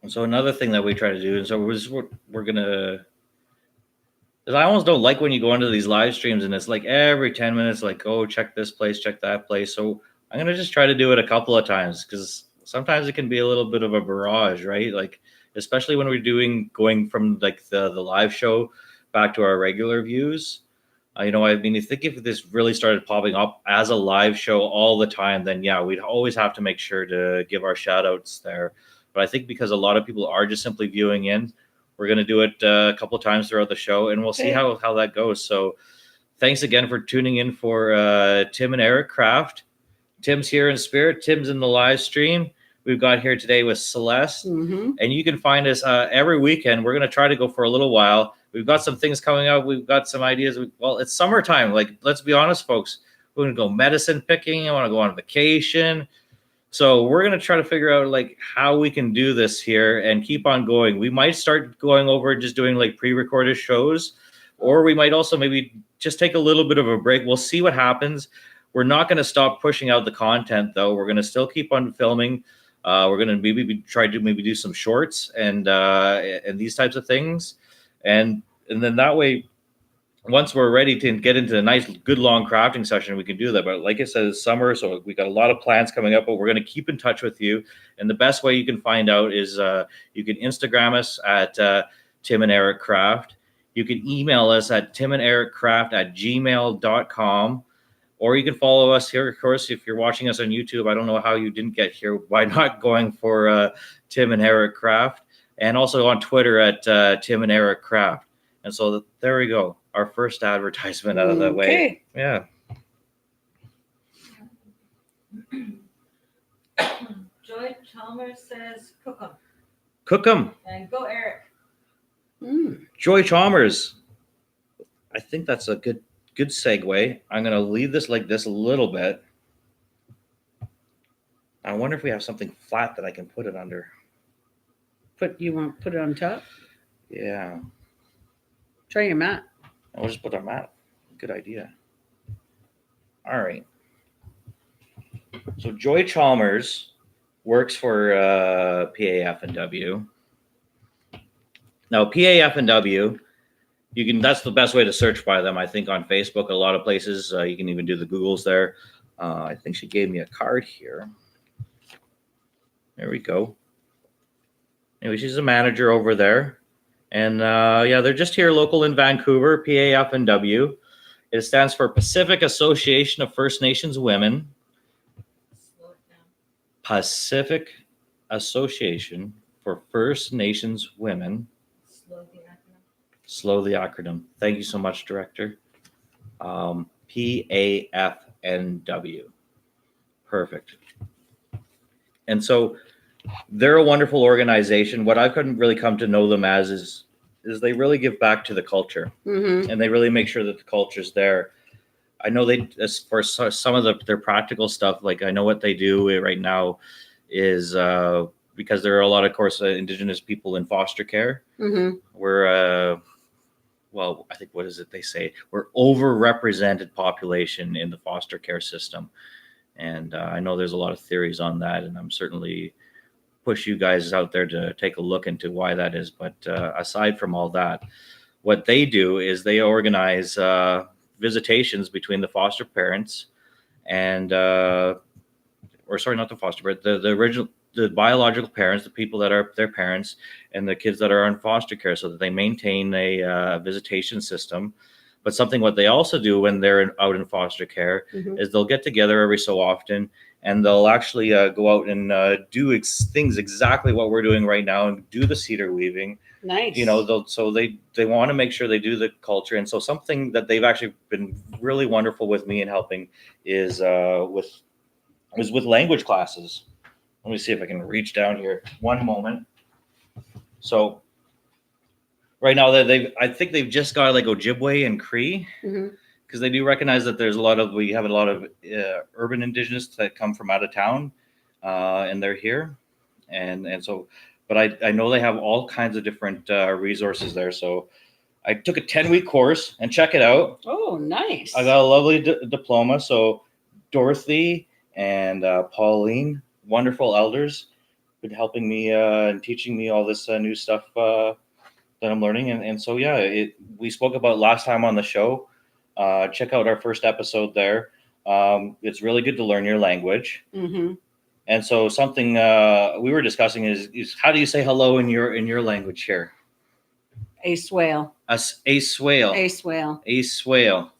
And so another thing that we try to do, and so we're gonna, because I almost don't like when you go into these live streams and it's like every 10 minutes, like, oh, check this place, check that place. So I'm gonna just try to do it a couple of times because sometimes it can be a little bit of a barrage, right? Like especially when we're going from like the live show back to our regular views. I think if this really started popping up as a live show all the time, then yeah, we'd always have to make sure to give our shout outs there. But I think because a lot of people are just simply viewing in, we're going to do it a couple of times throughout the show, and we'll see how that goes. So thanks again for tuning in for Tim and Eric Craft. Tim's here in spirit. Tim's in the live stream. We've got here today with Celeste. Mm-hmm. And you can find us every weekend. We're going to try to go for a little while. We've got some things coming up. We've got some ideas. Well, it's summertime. Like, let's be honest, folks. We're going to go medicine picking. I want to go on vacation. So we're going to try to figure out like how we can do this here and keep on going. We might start going over just doing like pre-recorded shows, or we might also maybe just take a little bit of a break. We'll see what happens. We're not going to stop pushing out the content though. We're going to still keep on filming. We're going to maybe try to do some shorts and these types of things. And then that way, once we're ready to get into a nice, good, long crafting session, we can do that. But like I said, it's summer, so we got a lot of plans coming up, but we're going to keep in touch with you. And the best way you can find out is you can Instagram us at Tim and Eric Craft. You can email us at timandericcraft@gmail.com. Or you can follow us here, of course, if you're watching us on YouTube. I don't know how you didn't get here by not going for Tim and Eric Craft, and also on Twitter at Tim and Eric Craft. And so there we go. Our first advertisement out of the way. Okay. Yeah. Joy Chalmers says, cook 'em. Cook 'em. And go, Eric. Joy Chalmers. I think that's a good segue. I'm going to leave this like this a little bit. I wonder if we have something flat that I can put it under. You want to put it on top? Yeah. Try your mat. I'll just put it on mat. Good idea. All right. So Joy Chalmers works for PAFNW. Now PAFNW, that's the best way to search by them. I think on Facebook, a lot of places you can even do the Googles there. I think she gave me a card here. There we go. Anyway, she's a manager over there, and they're just here local in Vancouver. PAFNW. It stands for Pacific Association of First Nations Women. Slow it down. Pacific Association for First Nations Women. Slow the acronym. Slow the acronym. Thank you so much, Director. PAFNW. Perfect. And so they're a wonderful organization. What I couldn't really come to know them as is they really give back to the culture, and they really make sure that the culture's there. I know as for some of their practical stuff, like I know what they do right now is because there are a lot of course Indigenous people in foster care. We're I think what is it they say? We're overrepresented population in the foster care system, and I know there's a lot of theories on that, and I'm certainly push you guys out there to take a look into why that is. But aside from all that, what they do is they organize visitations between the foster parents and not the foster, but the biological parents, the people that are their parents, and the kids that are in foster care, so that they maintain a visitation system. But what they also do when they're out in foster care is they'll get together every so often, and they'll actually go out and do things exactly what we're doing right now, and do the cedar weaving. Nice. They want to make sure they do the culture. And so something that they've actually been really wonderful with me in helping is with language classes. Let me see if I can reach down here. One moment. So right now I think they've just got like Ojibwe and Cree, because they do recognize that we have a lot of urban Indigenous that come from out of town, and they're here, and so, but I know they have all kinds of different resources there. So I took a 10-week course, and check it out. Oh, nice. I got a lovely diploma. So Dorothy and Pauline, wonderful elders, been helping me and teaching me all this new stuff that I'm learning. And so, we spoke about last time on the show. Check out our first episode there. It's really good to learn your language. And so something we were discussing is how do you say hello in your language here? A swale. A swale. A swale. A swale.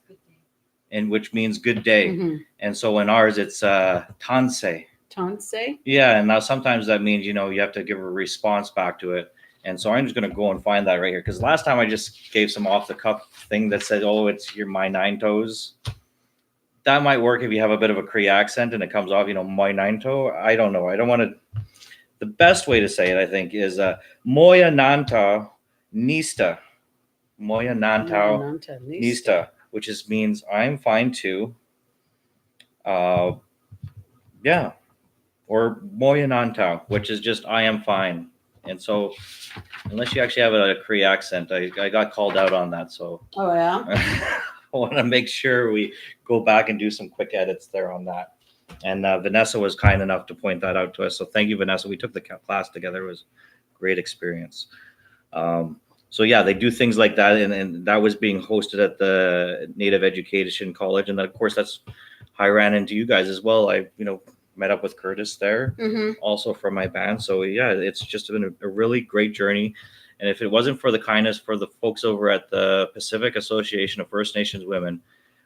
And which means good day. And so in ours, it's tanse. Tanse? Yeah, and now sometimes that means, you have to give a response back to it. And so I'm just going to go and find that right here. Because last time I just gave some off-the-cuff thing that said, oh, it's my nine toes. That might work if you have a bit of a Cree accent and it comes off, my nine toe. I don't know. I don't want to. The best way to say it, I think, is Moya Nanta Nista. Moya Nanta Nista, which means I'm fine too. Or Moya Nanta, which is just I am fine. And so, unless you actually have a Cree accent, I got called out on that. So, oh yeah, I want to make sure we go back and do some quick edits there on that. And Vanessa was kind enough to point that out to us. So thank you, Vanessa. We took the class together. It was a great experience. They do things like that, and that was being hosted at the Native Education College, and then of course that's how I ran into you guys as well. I met up with Curtis there, also from my band. So it's just been a really great journey. And if it wasn't for the kindness for the folks over at the Pacific Association of First Nations Women,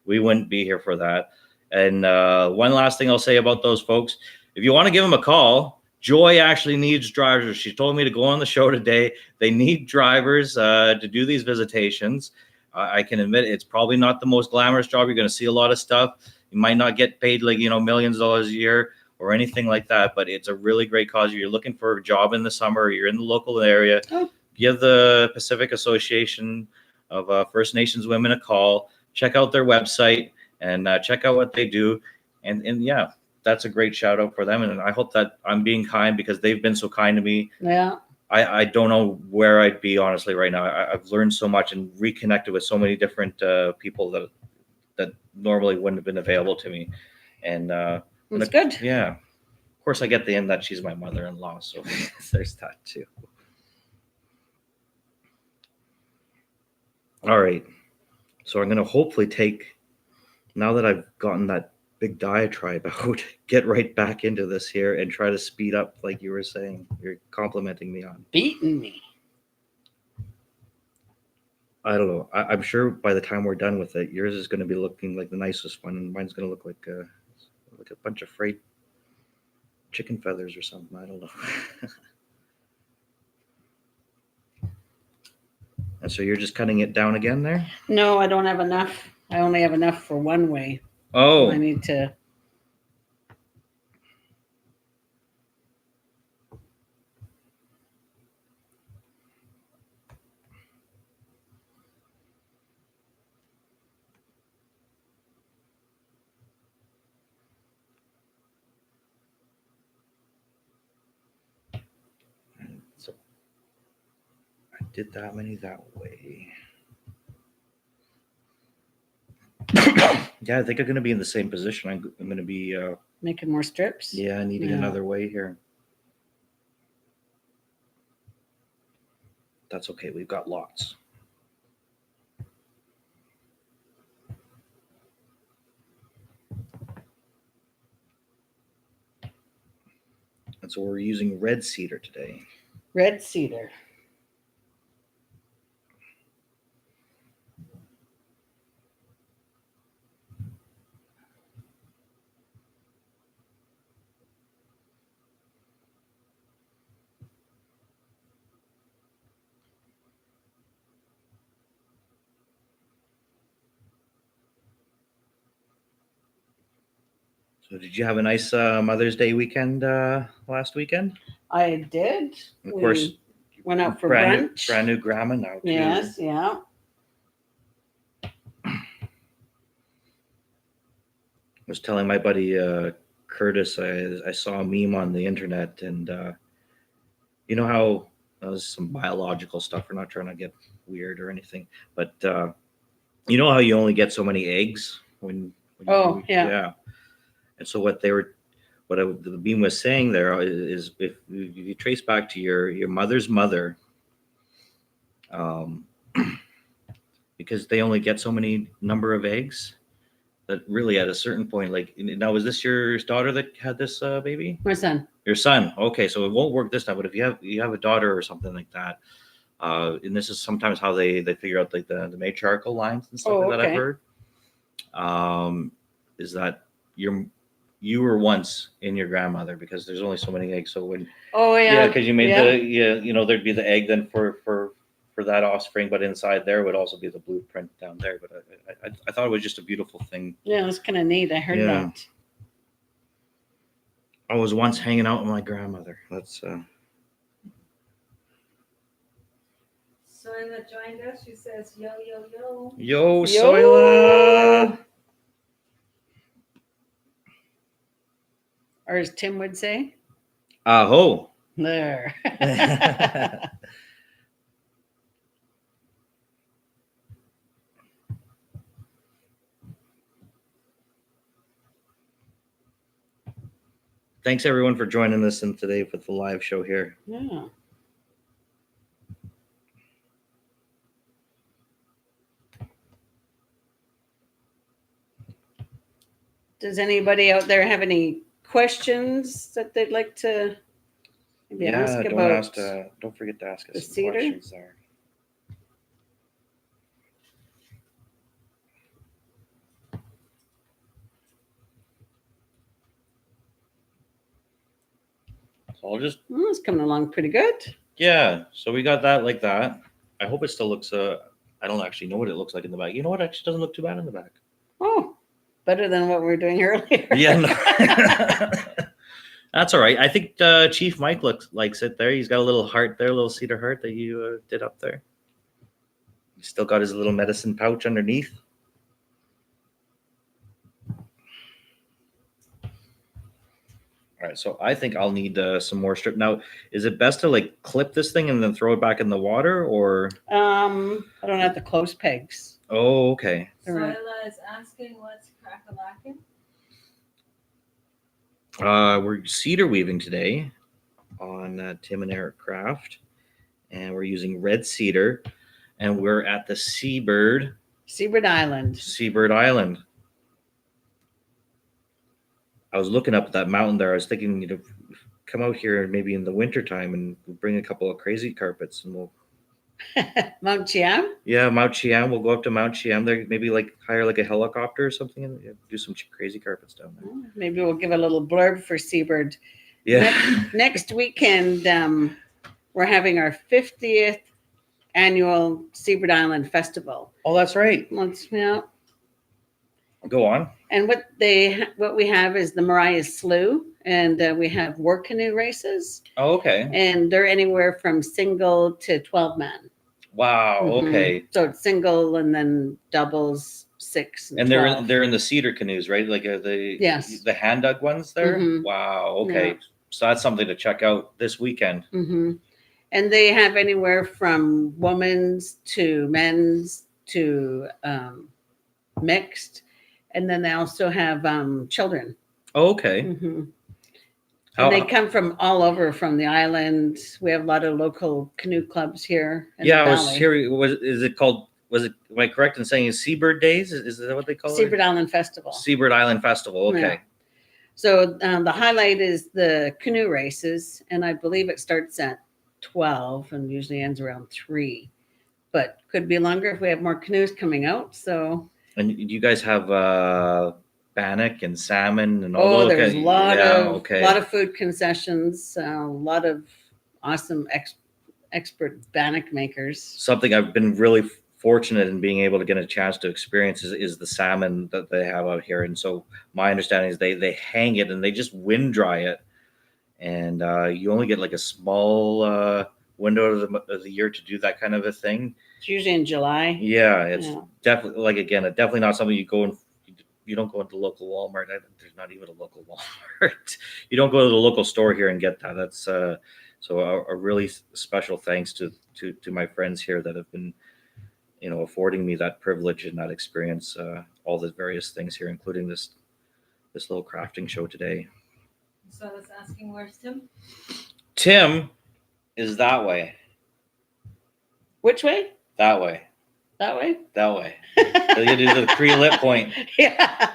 we wouldn't be here for that. And one last thing I'll say about those folks, if you want to give them a call, Joy actually needs drivers. She told me to go on the show today. They need drivers to do these visitations. I can admit it's probably not the most glamorous job. You're going to see a lot of stuff. You might not get paid like, millions of dollars a year or anything like that, but it's a really great cause. If you're looking for a job in the summer, you're in the local area, give the Pacific Association of First Nations Women a call, check out their website, and check out what they do. And yeah, that's a great shout out for them. And I hope that I'm being kind because they've been so kind to me. Yeah. I don't know where I'd be honestly right now. I've learned so much and reconnected with so many different people that normally wouldn't have been available to me. And That's good. Yeah. Of course, I get the end that she's my mother-in-law, so there's that too. All right. So I'm going to hopefully now that I've gotten that big diatribe out, get right back into this here and try to speed up like you were saying. You're complimenting me on. Beating me. I don't know. I'm sure by the time we're done with it, yours is going to be looking like the nicest one, and mine's going to look like a bunch of frayed chicken feathers or something. I don't know. And so you're just cutting it down again there? No, I don't have enough. I only have enough for one way. Oh. I need to. So I did that many that way. Yeah, I think I'm going to be in the same position. I'm going to be Making more strips? Yeah, needing another way here. That's okay. We've got lots. And so we're using red cedar today. Red cedar. So did you have a nice Mother's Day weekend last weekend? I did. Of course. Went out for brand brunch. Brand new grandma now too. Yes, yeah. I was telling my buddy Curtis, I saw a meme on the internet, and you know how there's some biological stuff. We're not trying to get weird or anything, but you know how you only get so many eggs when yeah. And so what the meme was saying there is if you trace back to your mother's mother, because they only get so many number of eggs, that really at a certain point, like, now, is this your daughter that had this baby? My son. Your son. Okay, so it won't work this time. But if you have a daughter or something like that, and this is sometimes how they figure out like the matriarchal lines and stuff that I've heard, is that you were once in your grandmother because there's only so many eggs. So when because you made there'd be the egg then for that offspring, but inside there would also be the blueprint down there. But I thought it was just a beautiful thing. Yeah, it's kind of neat. I heard that. I was once hanging out with my grandmother. That's Soila joined us. She says, yo, yo, yo. Yo, Soila. Or as Tim would say, aho. There. Thanks everyone for joining us in today for the live show here. Yeah. Does anybody out there have any questions that they'd like to maybe ask about? Don't forget to ask us the some cedar? questions there. So I'll just It's coming along pretty good. yeah. So we got that like that. I hope it still looks. I don't actually know what it looks like in the back. You know what? Actually, doesn't look too bad in the back. Oh, better than what we were doing earlier. Yeah. No. That's all right. I think Chief Mike likes it there. He's got a little heart there, a little cedar heart that you did up there. He's still got his little medicine pouch underneath. All right, so I think I'll need some more strip. Now, is it best to like clip this thing and then throw it back in the water, or? I don't have the close pegs. Oh, okay. Soila is asking what's crack-a-lacking. We're cedar weaving today on Tim and Eric Craft, and we're using red cedar, and we're at the Seabird Island. I was looking up at that mountain there. I was thinking, come out here maybe in the wintertime and bring a couple of crazy carpets, and we'll. Mount Chiam? Yeah, Mount Chiam. We'll go up to Mount Chiam there. Maybe like hire like a helicopter or something and do some crazy carpets down there. Maybe we'll give a little blurb for Seabird. Yeah. Next weekend, we're having our 50th annual Seabird Island Festival. Oh, that's right. Yeah. Go on. And what we have is the Mariah Slough, and we have work canoe races, Oh, okay. and they're anywhere from single to 12 man. Wow. Okay. So it's single and then doubles 6 And 12. they're in the cedar canoes, right? Like Yes. the hand dug ones there. Mhm. Wow. Okay. Yeah. So that's something to check out this weekend. And they have anywhere from women's to men's to mixed, and then they also have children. Oh, okay. And How- they come from all over from the island. We have a lot of local canoe clubs here. In Yeah, the I was valley. hearing. Am I correct in saying it's Seabird Days? Is that what they call Seabird it? Island Festival. Seabird Island Festival. Okay. Yeah. So the highlight is the canoe races, and I believe it starts at 12 and usually ends around 3, but could be longer if we have more canoes coming out. So And you guys have bannock and salmon and all those. there's a lot okay. of food concessions, a lot of awesome expert bannock makers. Something I've been really fortunate in being able to get a chance to experience is the salmon that they have out here. And so my understanding is they hang it and they just wind dry it, and you only get like a small window of the year to do that kind of a thing. It's usually in July. Yeah, it's definitely definitely not something you go and you don't go into the local Walmart. There's not even a local Walmart. You don't go to the local store here and get that. That's so a really special thanks to my friends here that have been affording me that privilege and that experience, all the various things here, including this little crafting show today. So I was asking, where's Tim? Tim is that way. Which way? That way. That way? That way. So you do the Cree lip point. Yeah.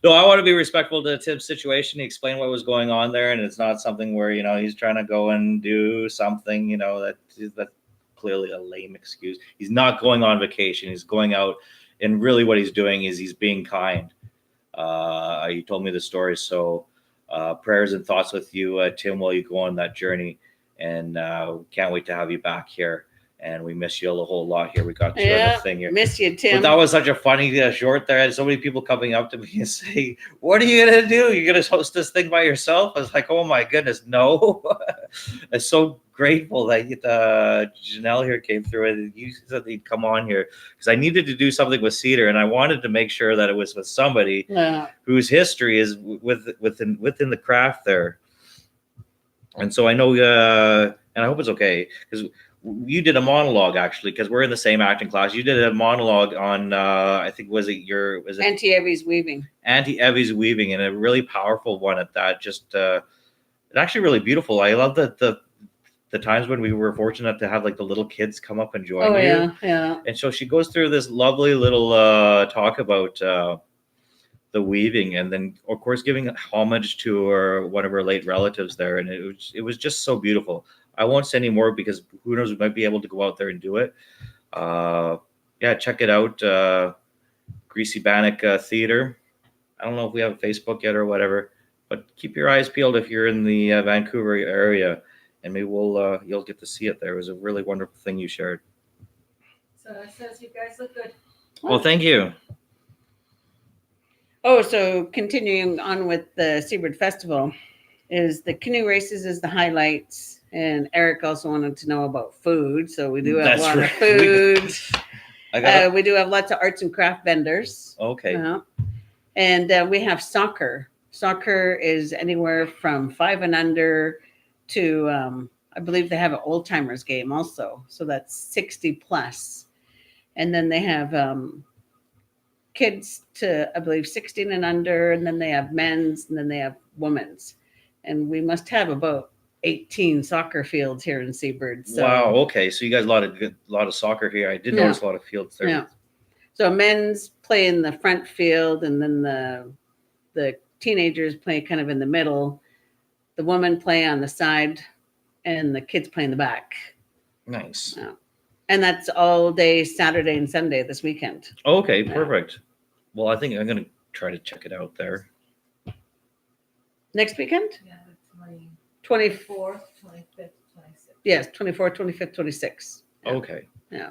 No, I want to be respectful to Tim's situation. He explained what was going on there, and it's not something where he's trying to go and do something that's clearly a lame excuse. He's not going on vacation. He's going out, and really what he's doing is he's being kind. He told me the story, so prayers and thoughts with you, Tim, while you go on that journey, and can't wait to have you back here. And we miss you a whole lot here. We got you on the thing here. Miss you, Tim. But that was such a funny short there. I had so many people coming up to me and say, "What are you gonna do? You're gonna host this thing by yourself?" I was like, "Oh my goodness, no!" I'm so grateful that Janelle here came through and you said he'd come on here because I needed to do something with Cedar, and I wanted to make sure that it was with somebody whose history is within the craft there. And so I know, and I hope it's okay because. You did a monologue actually because we're in the same acting class. You did a monologue on I think was it Auntie Evie's Weaving. Auntie Evie's Weaving, and a really powerful one at that. Just it's actually really beautiful. I love the times when we were fortunate to have like the little kids come up and join you. Yeah. And so she goes through this lovely little talk about the weaving, and then of course giving homage to one of her late relatives there, and it was just so beautiful. I won't say any more because who knows, we might be able to go out there and do it. Check it out. Greasy Bannock Theater. I don't know if we have a Facebook yet or whatever, but keep your eyes peeled if you're in the Vancouver area, and maybe you'll get to see it there. It was a really wonderful thing you shared. So it says you guys look good. Well, thank you. Oh, so continuing on with the Seabird Festival, is the canoe races is the highlights, and Eric also wanted to know about food. So we do have That's a lot right. of food. I got We do have lots of arts and craft vendors. okay. And we have soccer. Soccer is anywhere from 5 and under to I believe they have an old timers game also. So that's 60 plus. And then they have kids to I believe 16 and under, and then they have men's, and then they have women's. And we must have about 18 soccer fields here in Seabird. So, Wow. Okay. So you guys a lot of soccer here. I did Yeah. notice a lot of fields there. Yeah. So men's play in the front field, and then the teenagers play kind of in the middle. The women play on the side, and the kids play in the back. Nice. And that's all day Saturday and Sunday this weekend. Okay. Yeah. Perfect. Well, I think I'm gonna try to check it out there. Next weekend? Yeah, the 24th. 25th, 26th. Yes, 24th, 25th, 26th. Yeah. Okay. Yeah.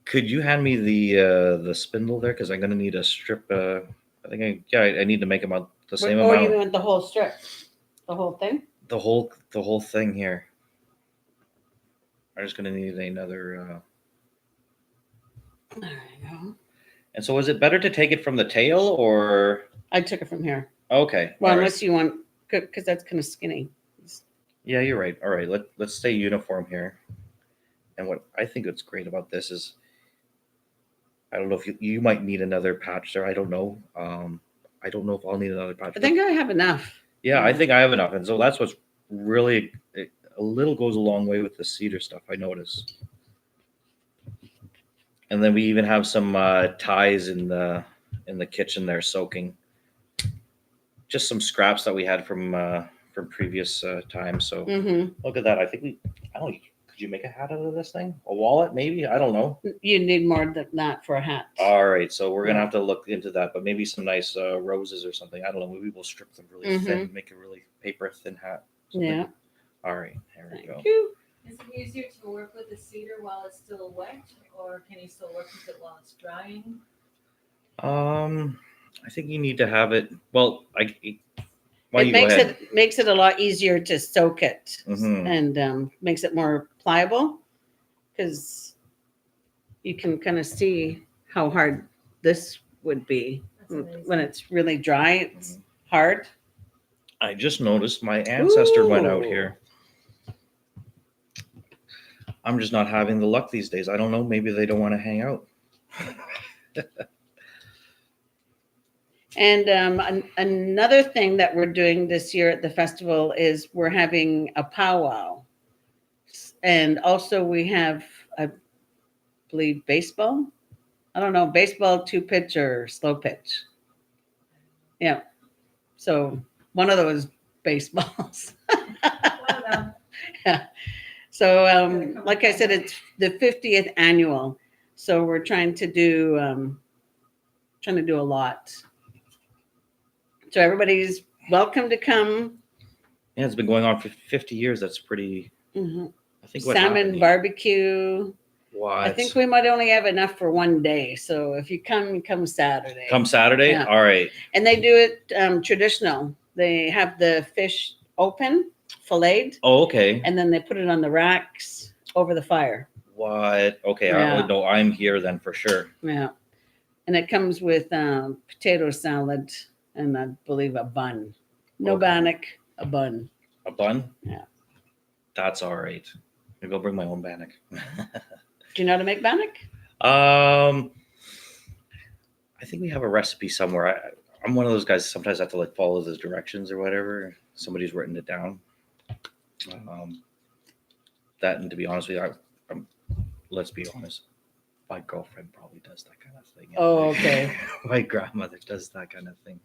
Could you hand me the spindle there? Because I'm gonna need a strip. I think I need to make them out the same Or amount. you want the whole strip? The whole thing? The whole thing here. I'm just gonna need another. There you go. And so, is it better to take it from the tail or? I took it from here. Okay. Well, all right. unless you want, because that's kind of skinny. Yeah, you're right. All right, let's stay uniform here. And what I think that's great about this is, I don't know if you might need another patch there. I don't know. I don't know if I'll need another patch. I think I have enough. Yeah, I think I have enough, and so that's what's really a little goes a long way with the cedar stuff. I notice. And then we even have some ties in the kitchen there soaking. Just some scraps that we had from previous times. So look at that. I think I don't know. Could you make a hat out of this thing? A wallet, maybe? I don't know. You need more than that for a hat. All right, so we're gonna have to look into that, but maybe some nice roses or something. I don't know. Maybe we'll strip them really thin, make a really paper thin hat. something. Yeah. All right, there we Thank go. you. Is it easier to work with the cedar while it's still wet, or can you still work with it while it's drying? I think you need to have it. Well, It makes it a lot easier to soak it, Mhm. and makes it more pliable, because you can kind of see how hard this would be That's amazing. when it's really dry. It's hard. I just noticed my ancestor went out Ooh. here. I'm just not having the luck these days. I don't know. Maybe they don't want to hang out. And another thing that we're doing this year at the festival is we're having a powwow. And also we have, I believe, baseball. I don't know, baseball 2-pitch or slow pitch. Yeah. So one of those baseballs. Well, Yeah. So like I said, it's the 50th annual. So we're trying to do a lot. So everybody's welcome to come. Yeah, it's been going on for 50 years. That's pretty. Mhm. I think what Salmon happened- barbecue. What? I think we might only have enough for one day. So if you come Saturday. Come Saturday. Yeah. All right. And they do it traditional. They have the fish open, filleted, Oh, okay. and then they put it on the racks over the fire. What? Okay. Yeah. No, I'm here then for sure. Yeah. And it comes with potato salad and I believe a bun. No Okay. bannock, a bun. A bun? Yeah. That's all right. Maybe I'll bring my own bannock. Do you know how to make bannock? I think we have a recipe somewhere. I'm one of those guys. Sometimes I have to like follow the directions or whatever. Somebody's written it down. That, and to be honest with you, let's be honest. My girlfriend probably does that kind of thing. Oh, okay. My grandmother does that kind of thing.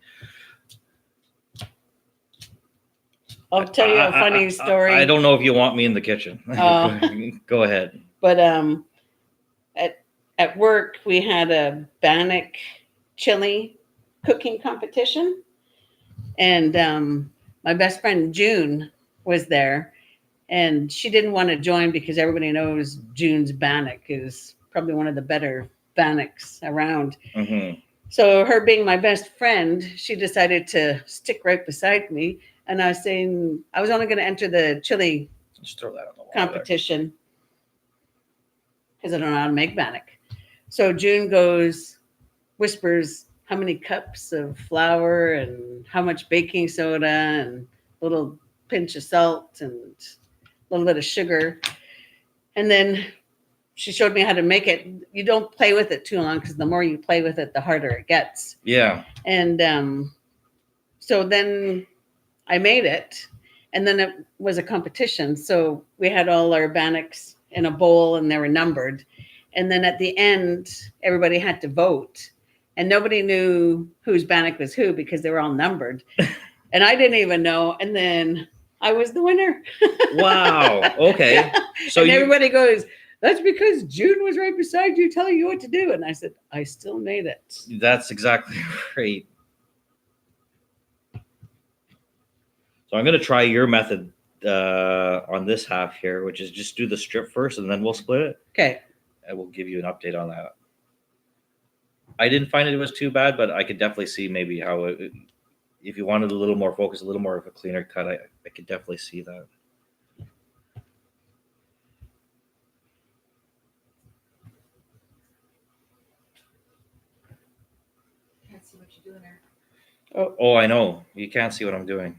I'll tell you a funny story. I don't know if you want me in the kitchen. Oh. Go ahead. But at work we had a bannock chili cooking competition, And my best friend June was there, and she didn't want to join because everybody knows June's bannock is probably one of the better bannocks around. Mm-hmm. So her being my best friend, she decided to stick right beside me. And I was saying I was only going to enter the chili Just throw that on the wall. competition because I don't know how to make bannock. So June goes, whispers how many cups of flour and how much baking soda and a little pinch of salt and a little bit of sugar. And then she showed me how to make it. You don't play with it too long because the more you play with it, the harder it gets. Yeah. And so then I made it, and then it was a competition. So we had all our bannocks in a bowl, and they were numbered. And then at the end, everybody had to vote, and nobody knew whose bannock was who because they were all numbered. And I didn't even know. And then I was the winner. Wow. Okay. Yeah. So and you, everybody goes, "That's because June was right beside you telling you what to do." And I said, "I still made it." that's exactly right. So I'm going to try your method on this half here, which is just do the strip first and then we'll split it. Okay. I will give you an update on that. I didn't find it was too bad, but I could definitely see maybe how it, if you wanted a little more focus, a little more of a cleaner cut, I could definitely see that. Can't see what you're doing there. Oh, I know. You can't see what I'm doing.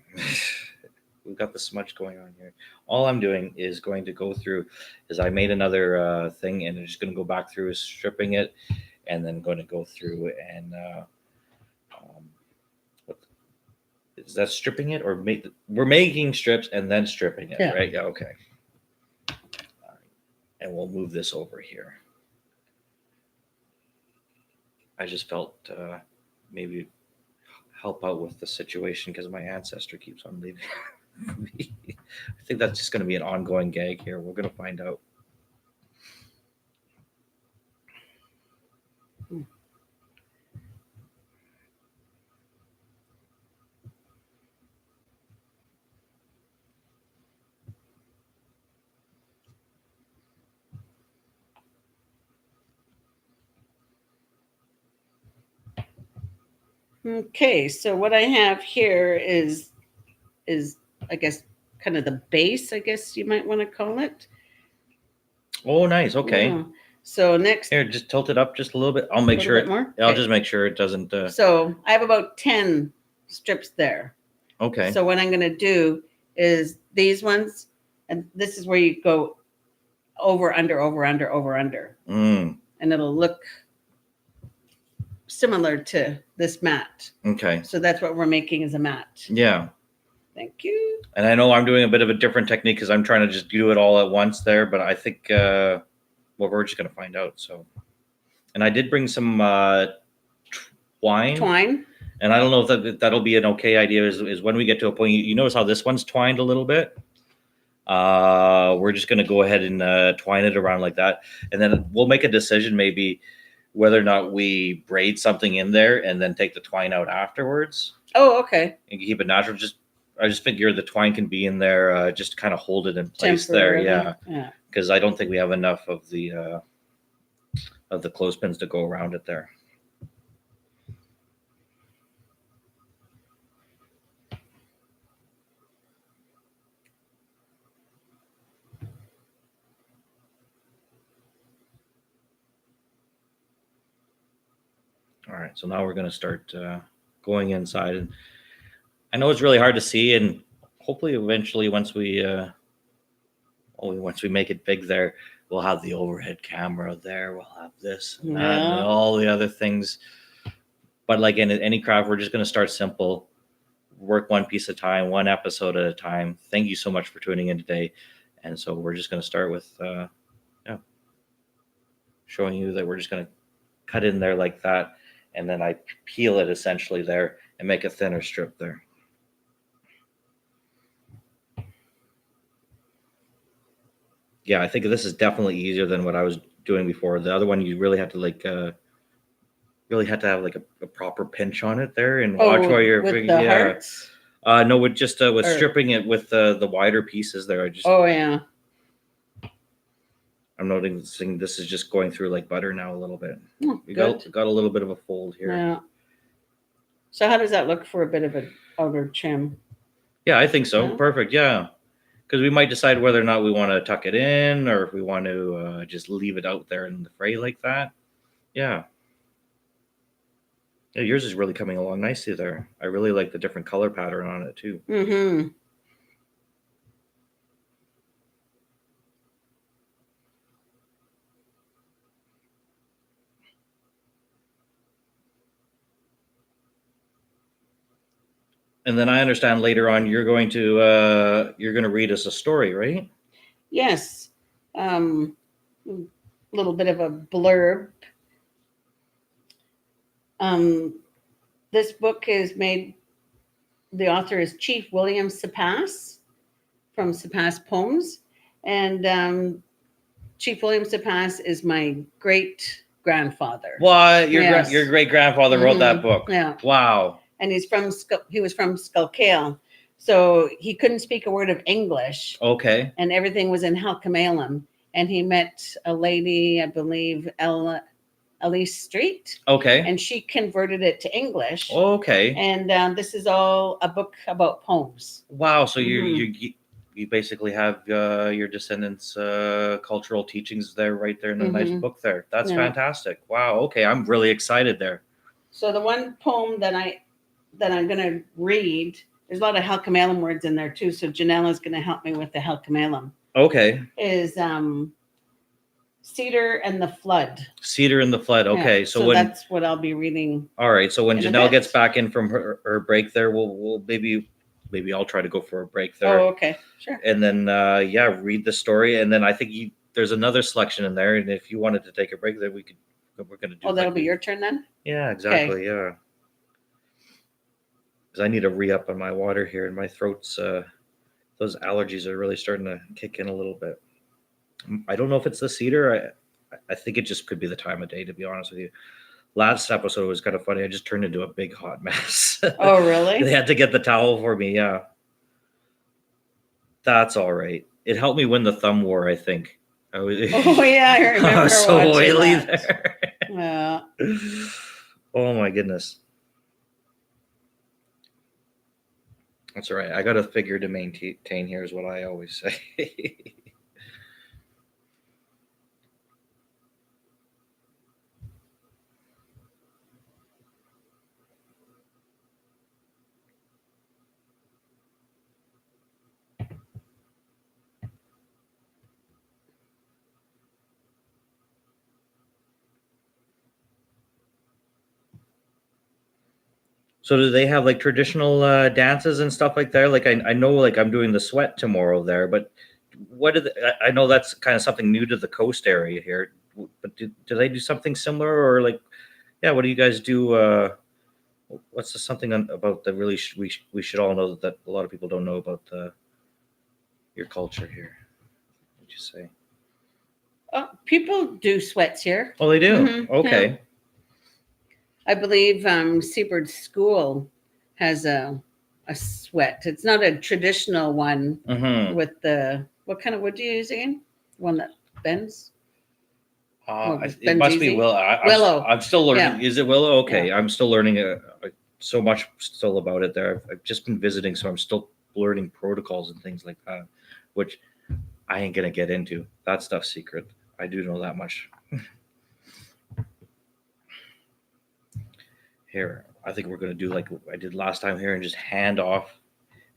We've got the smudge going on here. All I'm doing is going to go through, is I made another thing and I'm just going to go back through stripping it and then going to go through and what, is that stripping it or we're making strips and then stripping it, Yeah. right? Yeah, okay. All right. And we'll move this over here. I just felt maybe help out with the situation because my ancestor keeps on leaving me. I think that's just going to be an ongoing gag here. We're going to find out. Okay, so what I have here is I guess kind of the base, I guess you might want to call it. Oh, nice. Okay. Yeah. So next, Here, just tilt it up just a little bit. I'll make a sure little bit it, more. I'll Okay. just make sure it doesn't. So I have about 10 strips there. Okay. So what I'm going to do is these ones, and this is where you go over, under, over, under, over, under, Mm, and it'll look similar to this mat. okay. So that's what we're making as a mat. Yeah. Thank you. And I know I'm doing a bit of a different technique because I'm trying to just do it all at once there, but I think well, we're just going to find out. So, and I did bring some twine. Twine. And I don't know if that'll be an okay idea. Is when we get to a point, you notice how this one's twined a little bit. We're just going to go ahead and twine it around like that, and then we'll make a decision maybe whether or not we braid something in there and then take the twine out afterwards Oh, okay. and keep it natural. I just figure the twine can be in there, just kind of hold it in place there. Temporarily. Yeah, because I don't think we have enough of the clothespins to go around it there. All right, so now we're going to start going inside, and I know it's really hard to see, and hopefully, eventually, once we make it big, there we'll have the overhead camera there. We'll have this and that and Yeah. all the other things. But like in any craft, we're just going to start simple, work one piece at a time, one episode at a time. Thank you so much for tuning in today, and so we're just going to start with showing you that we're just going to cut in there like that. And then I peel it essentially there and make a thinner strip there. Yeah, I think this is definitely easier than what I was doing before. The other one, you really have to have like a proper pinch on it there and watch while you're with the hearts. No, with just with Or- stripping it with the wider pieces there. Oh yeah. I'm noticing this is just going through like butter now a little bit. Oh, We good. got a little bit of a fold here. Yeah. So how does that look for a bit of an outer trim? Yeah, I think so. Yeah. Perfect. Yeah. Because we might decide whether or not we want to tuck it in or if we want to just leave it out there in the fray like that. Yeah. Yeah, yours is really coming along nicely there. I really like the different color pattern on it too. Mm-hmm. And then I understand later on you're going to read us a story, right? Yes. A little bit of a blurb. This book is made, the author is Chief William Sepass from Sepass Poems. And Chief William Sepass is my great grandfather. What? Yes. Your great grandfather wrote that Mhm. book? Yeah. Wow. And he was from Schuylkill. So he couldn't speak a word of English. Okay. And everything was in Halcomelem. And he met a lady, I believe, Elise Street, Okay. and she converted it to English. Okay. And this is all a book about poems. Wow. So Mhm. you basically have your descendants' cultural teachings there, right there in a nice Mhm. book there. That's Yeah. fantastic. Wow. Okay, I'm really excited there. So the one poem that I'm going to read, there's a lot of Halcomelem words in there too. So Janela's going to help me with the Halcomelem. Okay. Is Cedar and the Flood. Cedar and the Flood. Okay. Yeah, So when that's what I'll be reading. all right. So when in a Janelle bit. gets back in from her break there, we'll maybe I'll try to go for a break there. Oh, okay, sure. And then read the story, and then I think there's another selection in there, and if you wanted to take a break there, we're gonna do. Oh, that'll be your turn then. Yeah, exactly. Yeah, because I need to re-up on my water here, and my throat's those allergies are really starting to kick in a little bit. I don't know if it's the cedar. I think it just could be the time of day, to be honest with you. Last episode was kind of funny. I just turned into a big hot mess. Oh, really? They had to get the towel for me. Yeah. That's all right. It helped me win the thumb war, I think. Oh yeah, I remember. I was so watching oily that. there. Yeah. Oh my goodness. That's all right. I got a figure to maintain here, is what I always say. So do they have like traditional dances and stuff like that? Like I know like I'm doing the sweat tomorrow there, but I know that's kind of something new to the coast area here. But do they do something similar, or like, yeah, what do you guys do? What's something about the really we should all know that a lot of people don't know about your culture here? What'd you say? Oh, people do sweats here. Oh, they do. Mhm, Okay. I believe Seabird School has a sweat. It's not a traditional one Mm-hmm. with the, what kind of wood do you use again? One that bends? It bends must be easy? willow. Willow. I'm still learning. Yeah. Is it willow? Okay, I'm still learning so much still about it there. I've just been visiting, so I'm still learning protocols and things like that, which I ain't gonna get into. That stuff's secret. I do know that much. Here, I think we're gonna do like I did last time here and just hand off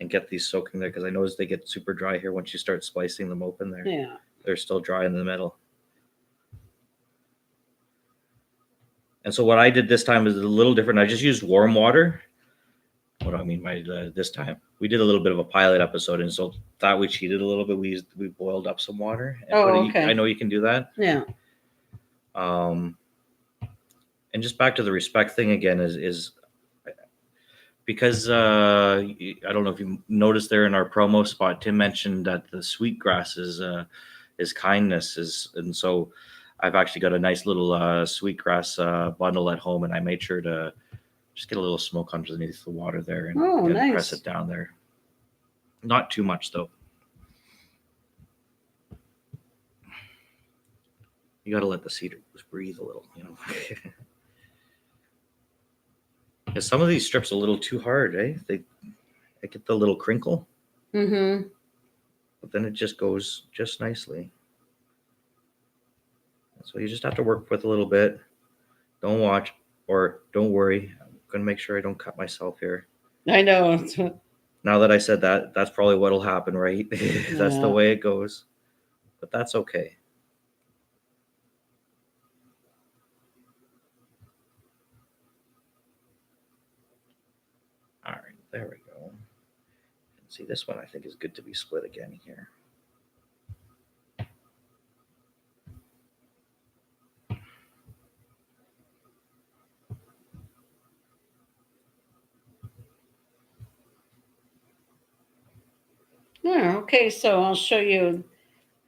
and get these soaking there, because I noticed they get super dry here once you start splicing them open there. Yeah. They're still dry in the middle. And so what I did this time is a little different. I just used warm water. What do I mean by this time? We did a little bit of a pilot episode, and so thought we cheated a little bit. We boiled up some water. And Okay. I know you can do that. Yeah. And just back to the respect thing again is because I don't know if you noticed there in our promo spot, Tim mentioned that the sweetgrass is kindness and so I've actually got a nice little sweetgrass bundle at home, and I made sure to Just get a little smoke underneath the water there and, Oh, and nice. press it down there. Not too much though. You got to let the cedar breathe a little, you know. Yeah, some of these strips a little too hard, eh? I get the little crinkle, Mm-hmm. but then it just goes just nicely. So you just have to work with a little bit. Don't watch or don't worry. I'm gonna make sure I don't cut myself here. I know. Now that I said that, that's probably what'll happen, right? That's the Yeah. way it goes. But that's okay. All right, there we go. See, this one I think is good to be split again here. Yeah, okay, so I'll show you.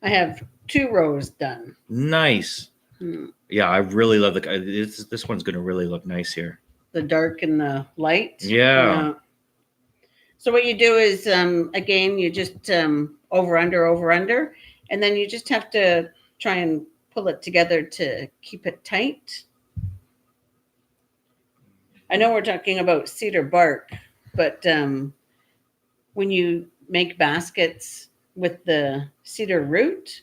I have 2 rows done. Nice. Hmm. Yeah, I really love this one's gonna really look nice here. The dark and the light. Yeah. So what you do is, again, you just over under, and then you just have to try and pull it together to keep it tight. I know we're talking about cedar bark, but when you make baskets with the cedar root,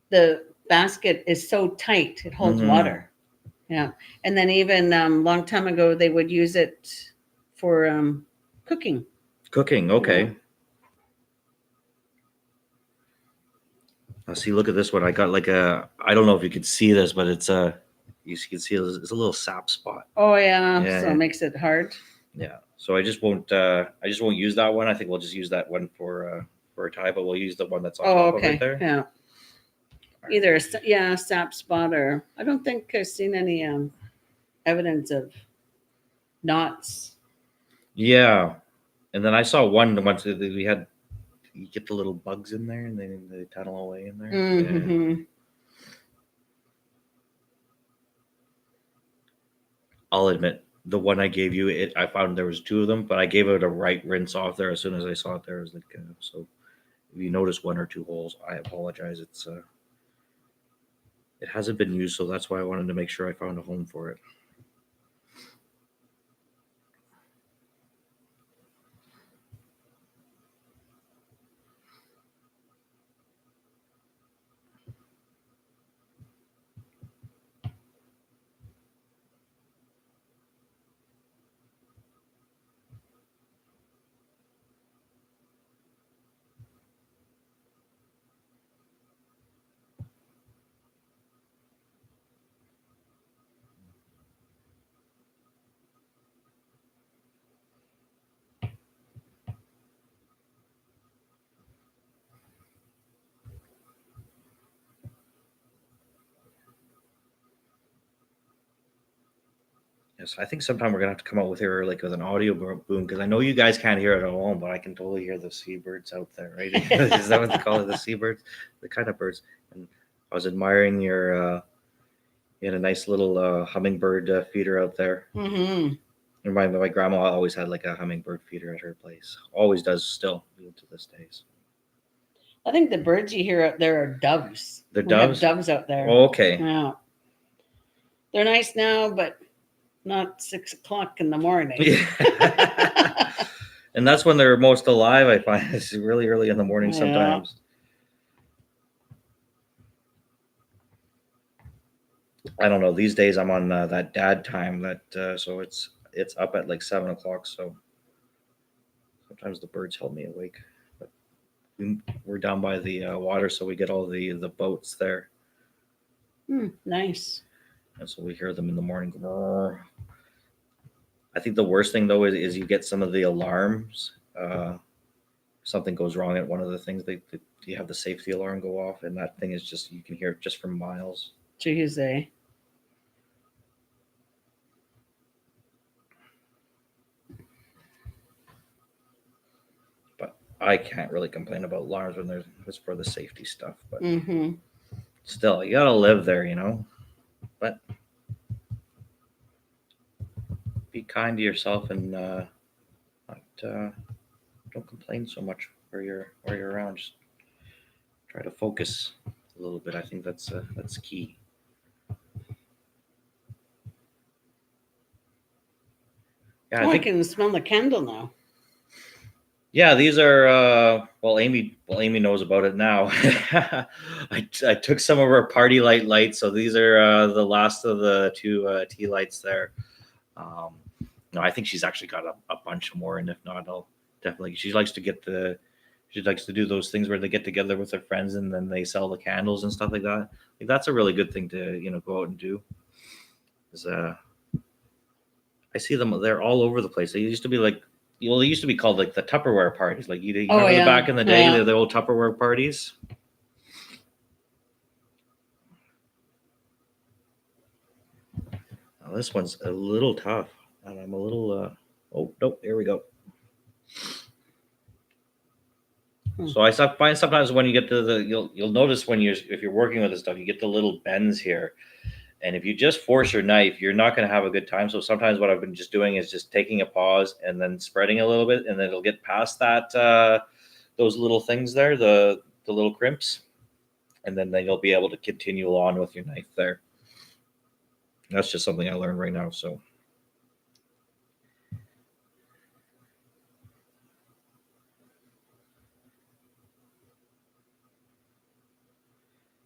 the basket is so tight it holds Mhm. water. Yeah, and then even long time ago they would use it for cooking. Cooking, okay. Yeah. Now see, look at this one. I got like I don't know if you can see this, but it's you can see it's a little sap spot. Oh yeah, Yeah, so yeah. it makes it hard. Yeah. So I just won't use that one. I think we'll just use that one for a tie, but we'll use the one that's on Oh, top okay. of it there. Yeah. Either a sap spot, or I don't think I've seen any evidence of knots. Yeah. And then I saw one once that we had you get the little bugs in there and they tunnel away in there. Yeah. Mm-hmm. I'll admit the one I gave you, I found there was 2 of them, but I gave it a right rinse off there as soon as I saw it there. I was like, so if you notice 1 or 2 holes, I apologize. It hasn't been used, so that's why I wanted to make sure I found a home for it. Yes, I think sometime we're gonna have to come out with here like with an audio boom because I know you guys can't hear it at home, but I can totally hear the seabirds out there, right? Is that what they call it, the seabirds? The kind of birds. And I was admiring you had a nice little hummingbird feeder out there. Mm-hmm. And my grandma always had like a hummingbird feeder at her place. Always does still, even to this day. So. I think the birds you hear out there are doves. They're We have doves? doves out there. Oh, okay. Yeah. They're nice now, but not 6 o'clock in the morning. Yeah. And that's when they're most alive, I find. It's really early in the morning Yeah. sometimes. I don't know. These days I'm on that dad time so it's up at like 7 o'clock. So sometimes the birds help me awake. But we're down by the water, so we get all the boats there, Nice. and so we hear them in the morning. I think the worst thing though is you get some of the alarms. Something goes wrong at one of the things. You have the safety alarm go off, and that thing is just you can hear it just from miles. Jeez, eh? But I can't really complain about alarms when it's for the safety stuff. But Mm-hmm. still, you gotta live there, you know. But be kind to yourself and not don't complain so much where you're around. Just try to focus a little bit. I think that's key. Yeah, Oh, I can smell the candle now. Yeah, these are well, Amy knows about it now. I took some of her party lights, so these are the last of the two tea lights there. No, I think she's actually got a bunch more, and if not, I'll definitely. She likes to do those things where they get together with their friends and then they sell the candles and stuff like that. Like that's a really good thing to go out and do. Is I see them; they're all over the place. They used to be like. Well, they used to be called like the Tupperware parties. Like you Oh, remember yeah. back in the day, Yeah. the old Tupperware parties. Now, this one's a little tough, and I'm a little. Oh nope, there we go. So I find sometimes when you get to you'll notice when if you're working with this stuff, you get the little bends here, and if you just force your knife, you're not going to have a good time. So sometimes what I've been just doing is just taking a pause and then spreading a little bit, and then it'll get past that those little things there, the little crimps, and then you'll be able to continue on with your knife there. That's just something I learned right now. So.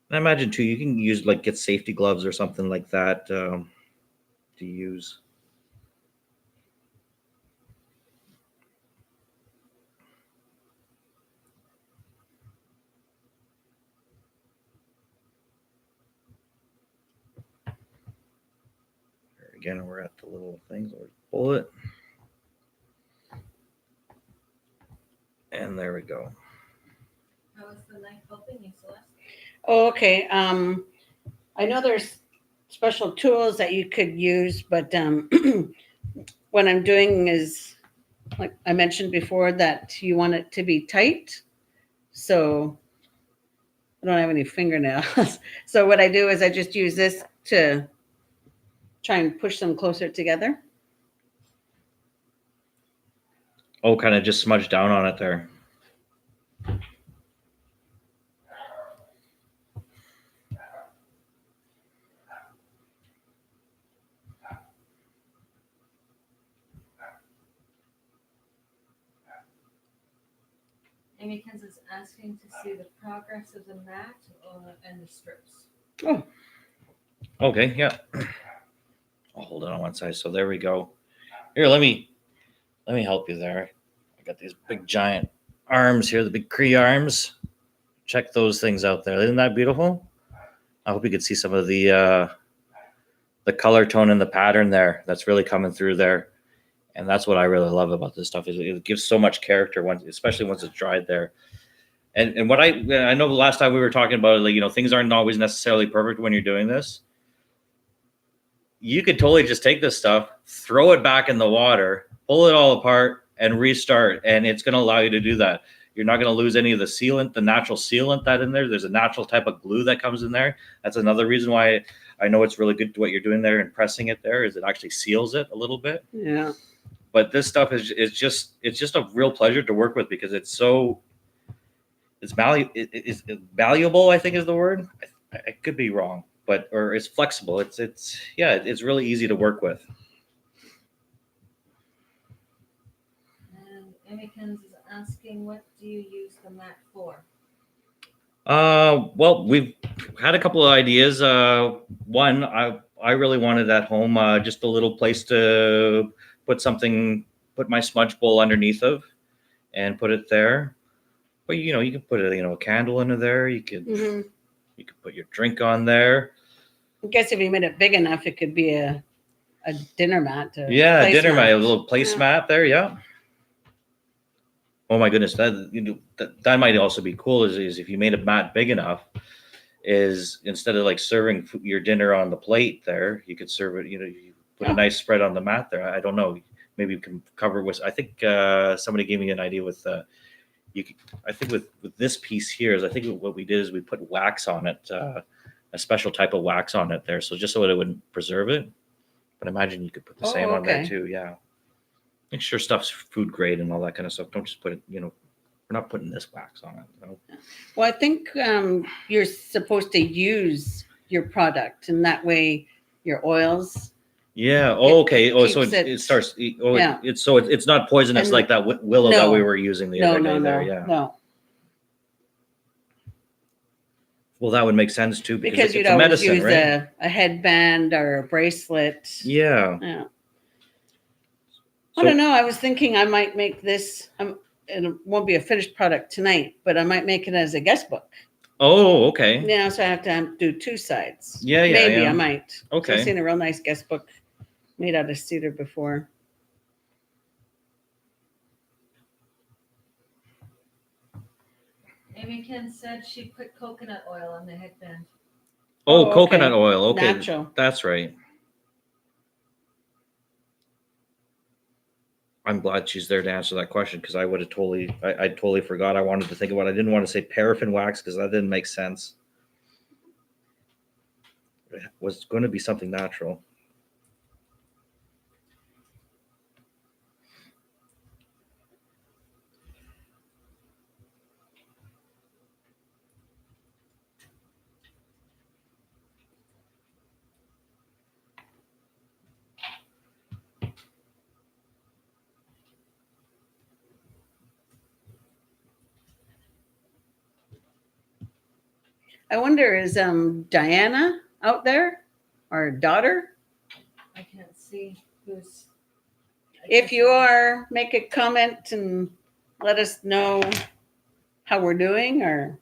I imagine too, you can use get safety gloves or something like that to use. There again, we're at the little things. We'll pull it, and there we go. How is the knife helping you, Celeste? Oh, okay. I know there's special tools that you could use, but what I'm doing is, like I mentioned before, that you want it to be tight. So I don't have any fingernails. So what I do is I just use this to try and push them closer together. Oh, kind of just smudge down on it there. Amy Kens is asking to see the progress of the mat and the strips. Oh, Okay, yeah. I'll hold it on one side. So there we go. Here, let me help you there. I got these big giant arms here, the big Cree arms. Check those things out there. Isn't that beautiful? I hope you could see some of the color tone and the pattern there. That's really coming through there. And that's what I really love about this stuff is it gives so much character especially once it's dried there. And what I know the last time we were talking about it, like, things aren't always necessarily perfect when you're doing this. You could totally just take this stuff, throw it back in the water, pull it all apart, and restart. And it's going to allow you to do that. You're not going to lose any of the sealant, the natural sealant that in there. There's a natural type of glue that comes in there. That's another reason why I know it's really good to what you're doing there and pressing it there is it actually seals it a little bit. yeah. But this stuff is just a real pleasure to work with because it's valuable, I think is the word. I could be wrong, or it's flexible. It's really easy to work with. And Amy Kens is asking, what do you use the mat for? Well, we've had a couple of ideas. One, I really wanted at home just a little place to put my smudge bowl underneath of, and put it there. But you can put a candle under there. You could put your drink on there. I guess if you made it big enough, it could be a dinner mat. Yeah, a dinner mat, a little placemat there. Yeah. Oh my goodness, that might also be cool. Is if you made a mat big enough, is instead of serving your dinner on the plate there, you could serve it. You put a nice spread on the mat there. I don't know. Maybe you can cover with. I think somebody gave me an idea with. I think with this piece here is I think what we did is we put wax on it, a special type of wax on it there, so just so it wouldn't preserve it. But I imagine you could put the Oh, same on there okay. too. Yeah. Make sure stuff's food grade and all that kind of stuff. Don't just put it, we're not putting this wax on it. Well, I think you're supposed to use your product, and that way your oils. Yeah. Oh, okay. Oh, so keeps it it- starts. Oh, yeah. it's not poisonous And- like that willow that we No. were using the No, other no, day no, there. Yeah. no. Well, that would make sense too Because it's you'd a always medicine, use right? a headband or a bracelet. Yeah. Yeah. So, I don't know. I was thinking I might make this. It won't be a finished product tonight, but I might make it as a guest book. Oh, okay. Yeah, so I have to do two sides. Yeah, yeah, Maybe yeah. I might. So Okay. I've seen a real nice guest book made out of cedar before. Amy Ken said she put coconut oil on the headband. Oh, Oh, coconut okay. oil. Okay. Natural. That's right. I'm glad she's there to answer that question because I would have I totally forgot. I wanted to think about it. I didn't want to say paraffin wax because that didn't make sense. It was going to be something natural. I wonder, is Diana out there? Our daughter? I can't see who's. If you are, make a comment and let us know how we're doing or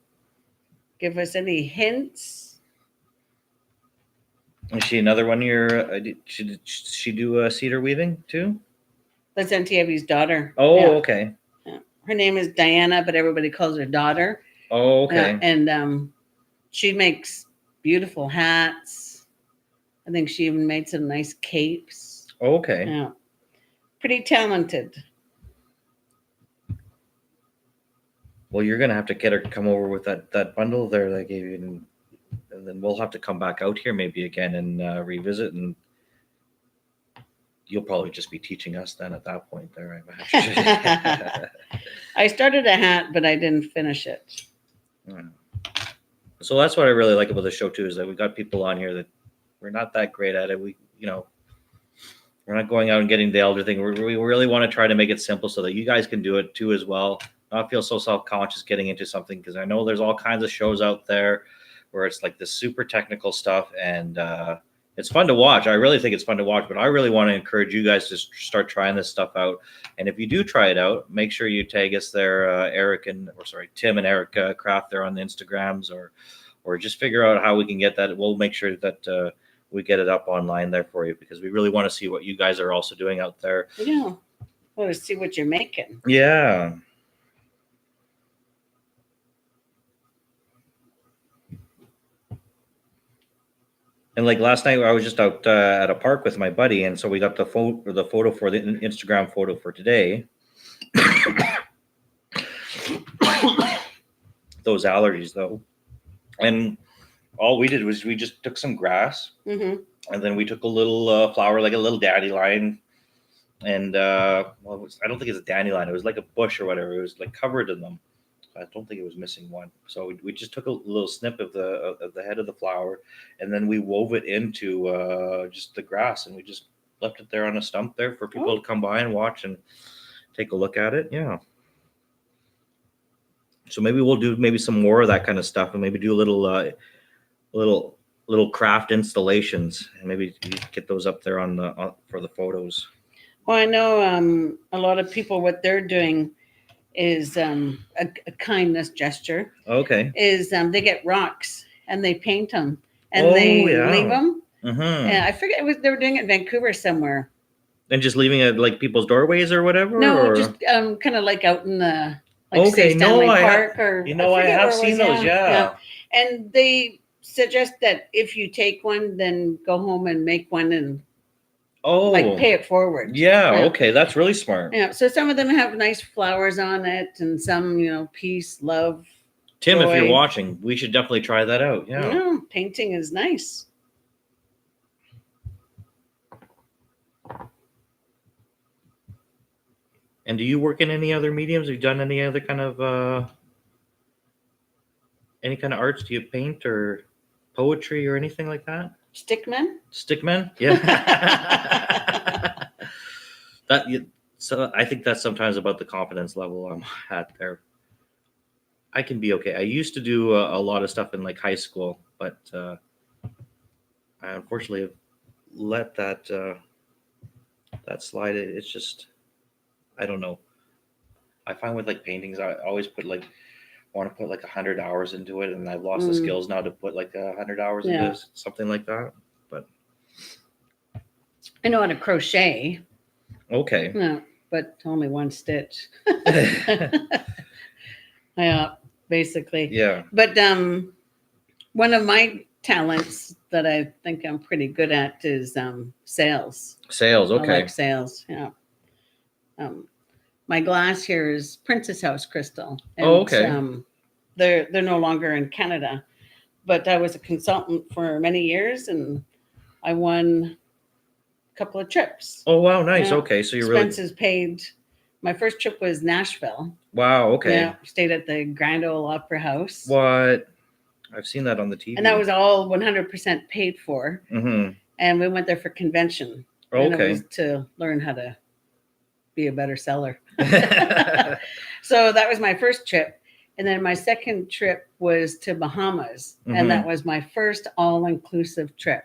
give us any hints. Is she another one of your? Did she do cedar weaving too? That's Antievi's daughter. Oh, Yeah. okay. Yeah. Her name is Diana, but everybody calls her daughter. Oh, okay. And she makes beautiful hats. I think she even made some nice capes. Okay. Yeah. Pretty talented. Well, you're gonna have to get her to come over with that bundle there that I gave you, and then we'll have to come back out here maybe again and revisit, and you'll probably just be teaching us then at that point there, I imagine. I started a hat, but I didn't finish it. So that's what I really like about the show too, is that we got people on here that we're not that great at it. We're not going out and getting the elder thing. We really want to try to make it simple so that you guys can do it too as well. Not feel so self-conscious getting into something, because I know there's all kinds of shows out there where it's like this super technical stuff, and it's fun to watch. I really think it's fun to watch, but I really want to encourage you guys to start trying this stuff out. And if you do try it out, make sure you tag us there, Tim and Eric Craft there on the Instagrams, or just figure out how we can get that. We'll make sure that we get it up online there for you, because we really want to see what you guys are also doing out there. Yeah. Want to see what you're making. Yeah. And like last night, I was just out at a park with my buddy, and so we got the photo for the Instagram photo for today. Those allergies, though, and all we did was we just took some grass, Mm-hmm. and then we took a little flower, like a little dandelion, and I don't think it's a dandelion. It was like a bush or whatever. It was like covered in them. I don't think it was missing one. So we just took a little snip of the head of the flower, and then we wove it into just the grass, and we just left it there on a stump there for people to come by and watch and take a look at it. Yeah. So maybe we'll do some more of that kind of stuff, and maybe do a little craft installations, and maybe you get those up there for the photos. Well, I know a lot of people, what they're doing is a kindness gesture. Okay. Is they get rocks and they paint them and they leave them. Mm-hmm. And I forget they were doing it in Vancouver somewhere. And just leaving it like people's doorways or whatever. No, or? just kind of like out in the Okay, say Stanley I Park or I have seen those. Yeah. And they suggest that if you take one, then go home and make one and pay it forward. Yeah. Okay, that's really smart. Yeah. So some of them have nice flowers on it, and some, peace, love. Tim, joy. if you're watching, we should definitely try that out. Yeah. Painting is nice. And do you work in any other mediums? Have you done any kind of arts? Do you paint or poetry or anything like that? Stickman? Stickman? Yeah. So I think that's sometimes about the confidence level I'm at there. I can be okay. I used to do a lot of stuff in like high school, but I unfortunately have let that slide. It's just I don't know. I find with like paintings, I always want to put like 100 hours into it, and I've lost the skills now to put like 100 hours into something like that. But I know how to crochet. okay. No, but only one stitch. Yeah, basically. Yeah. But one of my talents that I think I'm pretty good at is sales. Sales. I Okay. like sales. Yeah. My glass here is Princess House crystal. And, okay. They're no longer in Canada, but I was a consultant for many years, and I won a couple of trips. Oh wow, nice. Yeah. Okay, so you're Expenses paid. My first trip was Nashville. Wow. Okay. Yeah, stayed at the Grand Ole Opera House. What? I've seen that on the TV. And that was all 100% paid for. Mm-hmm. And we went there for convention. Okay. And it was to learn how to be a better seller. So that was my first trip. And then my second trip was to Bahamas. Mhm. And that was my first all-inclusive trip.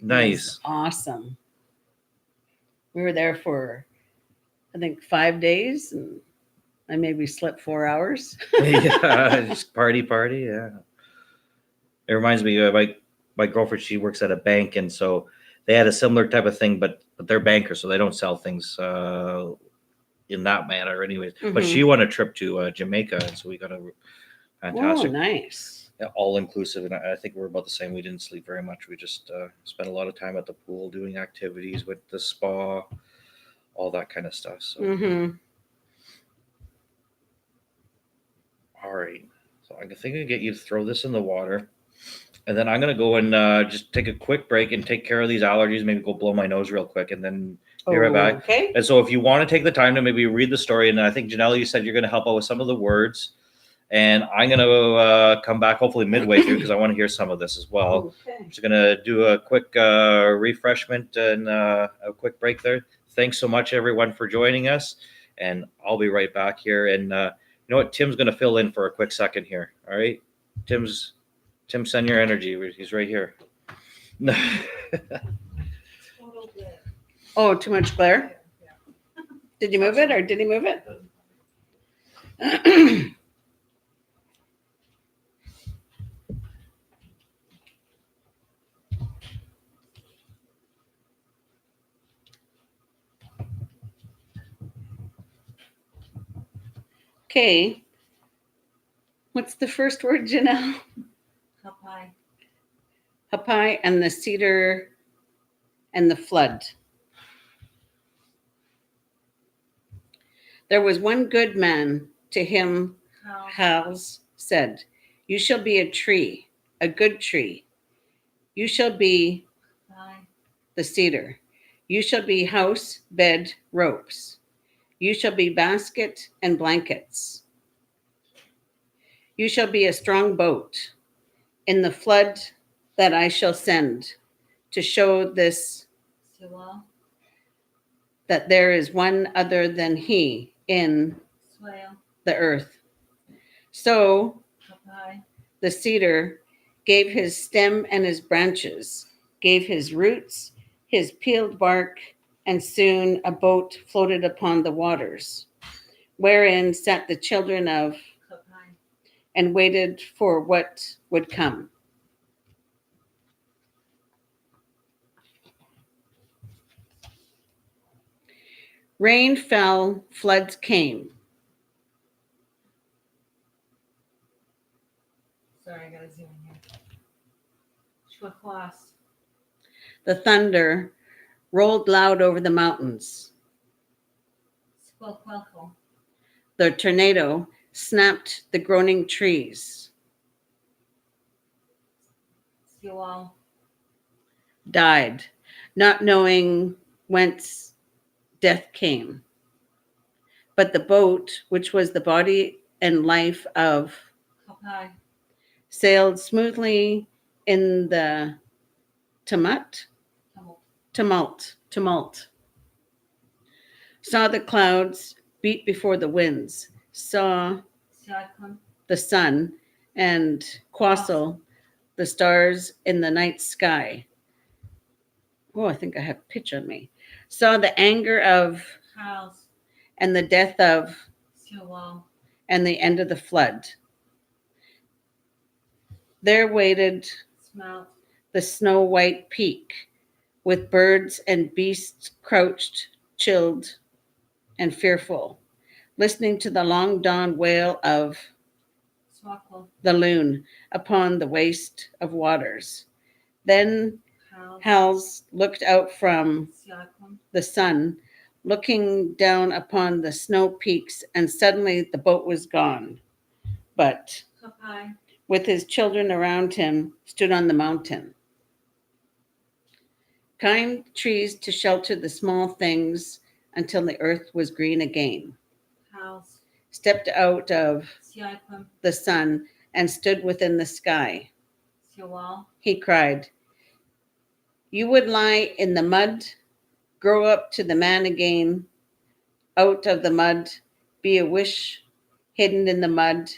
Nice. Awesome. We were there for, I think, 5 days. And I maybe slept 4 hours. Yeah, just party. Yeah. It reminds me of my girlfriend. She works at a bank, and so they had a similar type of thing, but they're bankers, so they don't sell things in that manner, anyways. But Mhm. she won a trip to Jamaica, and so we got a fantastic, Oh, nice. all inclusive. And I think we're about the same. We didn't sleep very much. We just spent a lot of time at the pool, doing activities with the spa, all that kind of stuff. So, Mm-hmm. all right. So I think I can get you to throw this in the water. And then I'm going to go and just take a quick break and take care of these allergies, maybe go blow my nose real quick, and then be right back. Okay. And so if you want to take the time to maybe read the story, and I think, Janelle, you said you're going to help out with some of the words. And I'm going to come back hopefully midway through because I want to hear some of this as well. Okay. I'm just going to do a quick refreshment and a quick break there. Thanks so much, everyone, for joining us. And I'll be right back here. And you know what? Tim's going to fill in for a quick second here. All right? Tim, send your energy. He's right here. Oh, too much glare? Did you move it or did he move it? Okay. What's the first word, Janelle? Hapai. Hapai and the cedar and the flood. There was one good man, to him Hals said, "You shall be a tree, a good tree. You shall be the cedar. You shall be house, bed, ropes. You shall be basket and blankets. You shall be a strong boat in the flood that I shall send to show this that there is one other than he in the earth." So the cedar gave his stem and his branches, gave his roots, his peeled bark, and soon a boat floated upon the waters, wherein sat the children of and waited for what would come. Rain fell, floods came. Sorry, I gotta zoom in here. Schwachwas. The thunder rolled loud over the mountains. Squelquelco. The tornado snapped the groaning trees. Squall. Died, not knowing whence death came. but the boat, which was the body and life of, Kapai. sailed smoothly in the tumult, Tumult. tumult. Saw the clouds beat before the winds, saw Siakon. the sun, and Quassel, the stars in the night sky. Oh, I think I have pitch on me. Saw the anger of, House. and the death of, Siawal. and the end of the flood. There waited Smelt. the snow white peak, with birds and beasts crouched, chilled, and fearful, listening to the long dawn wail of Swakwa. the loon upon the waste of waters. Then House. Hals looked out from Siakon. the sun, looking down upon the snow peaks, and suddenly the boat was gone. But Kapai. with his children around him, stood on the mountain. Kind trees to shelter the small things until the earth was green again. House. Stepped out of Siakon. the sun and stood within the sky. Siawal. He cried, "You would lie in the mud, grow up to the man again, out of the mud, be a wish hidden in the mud,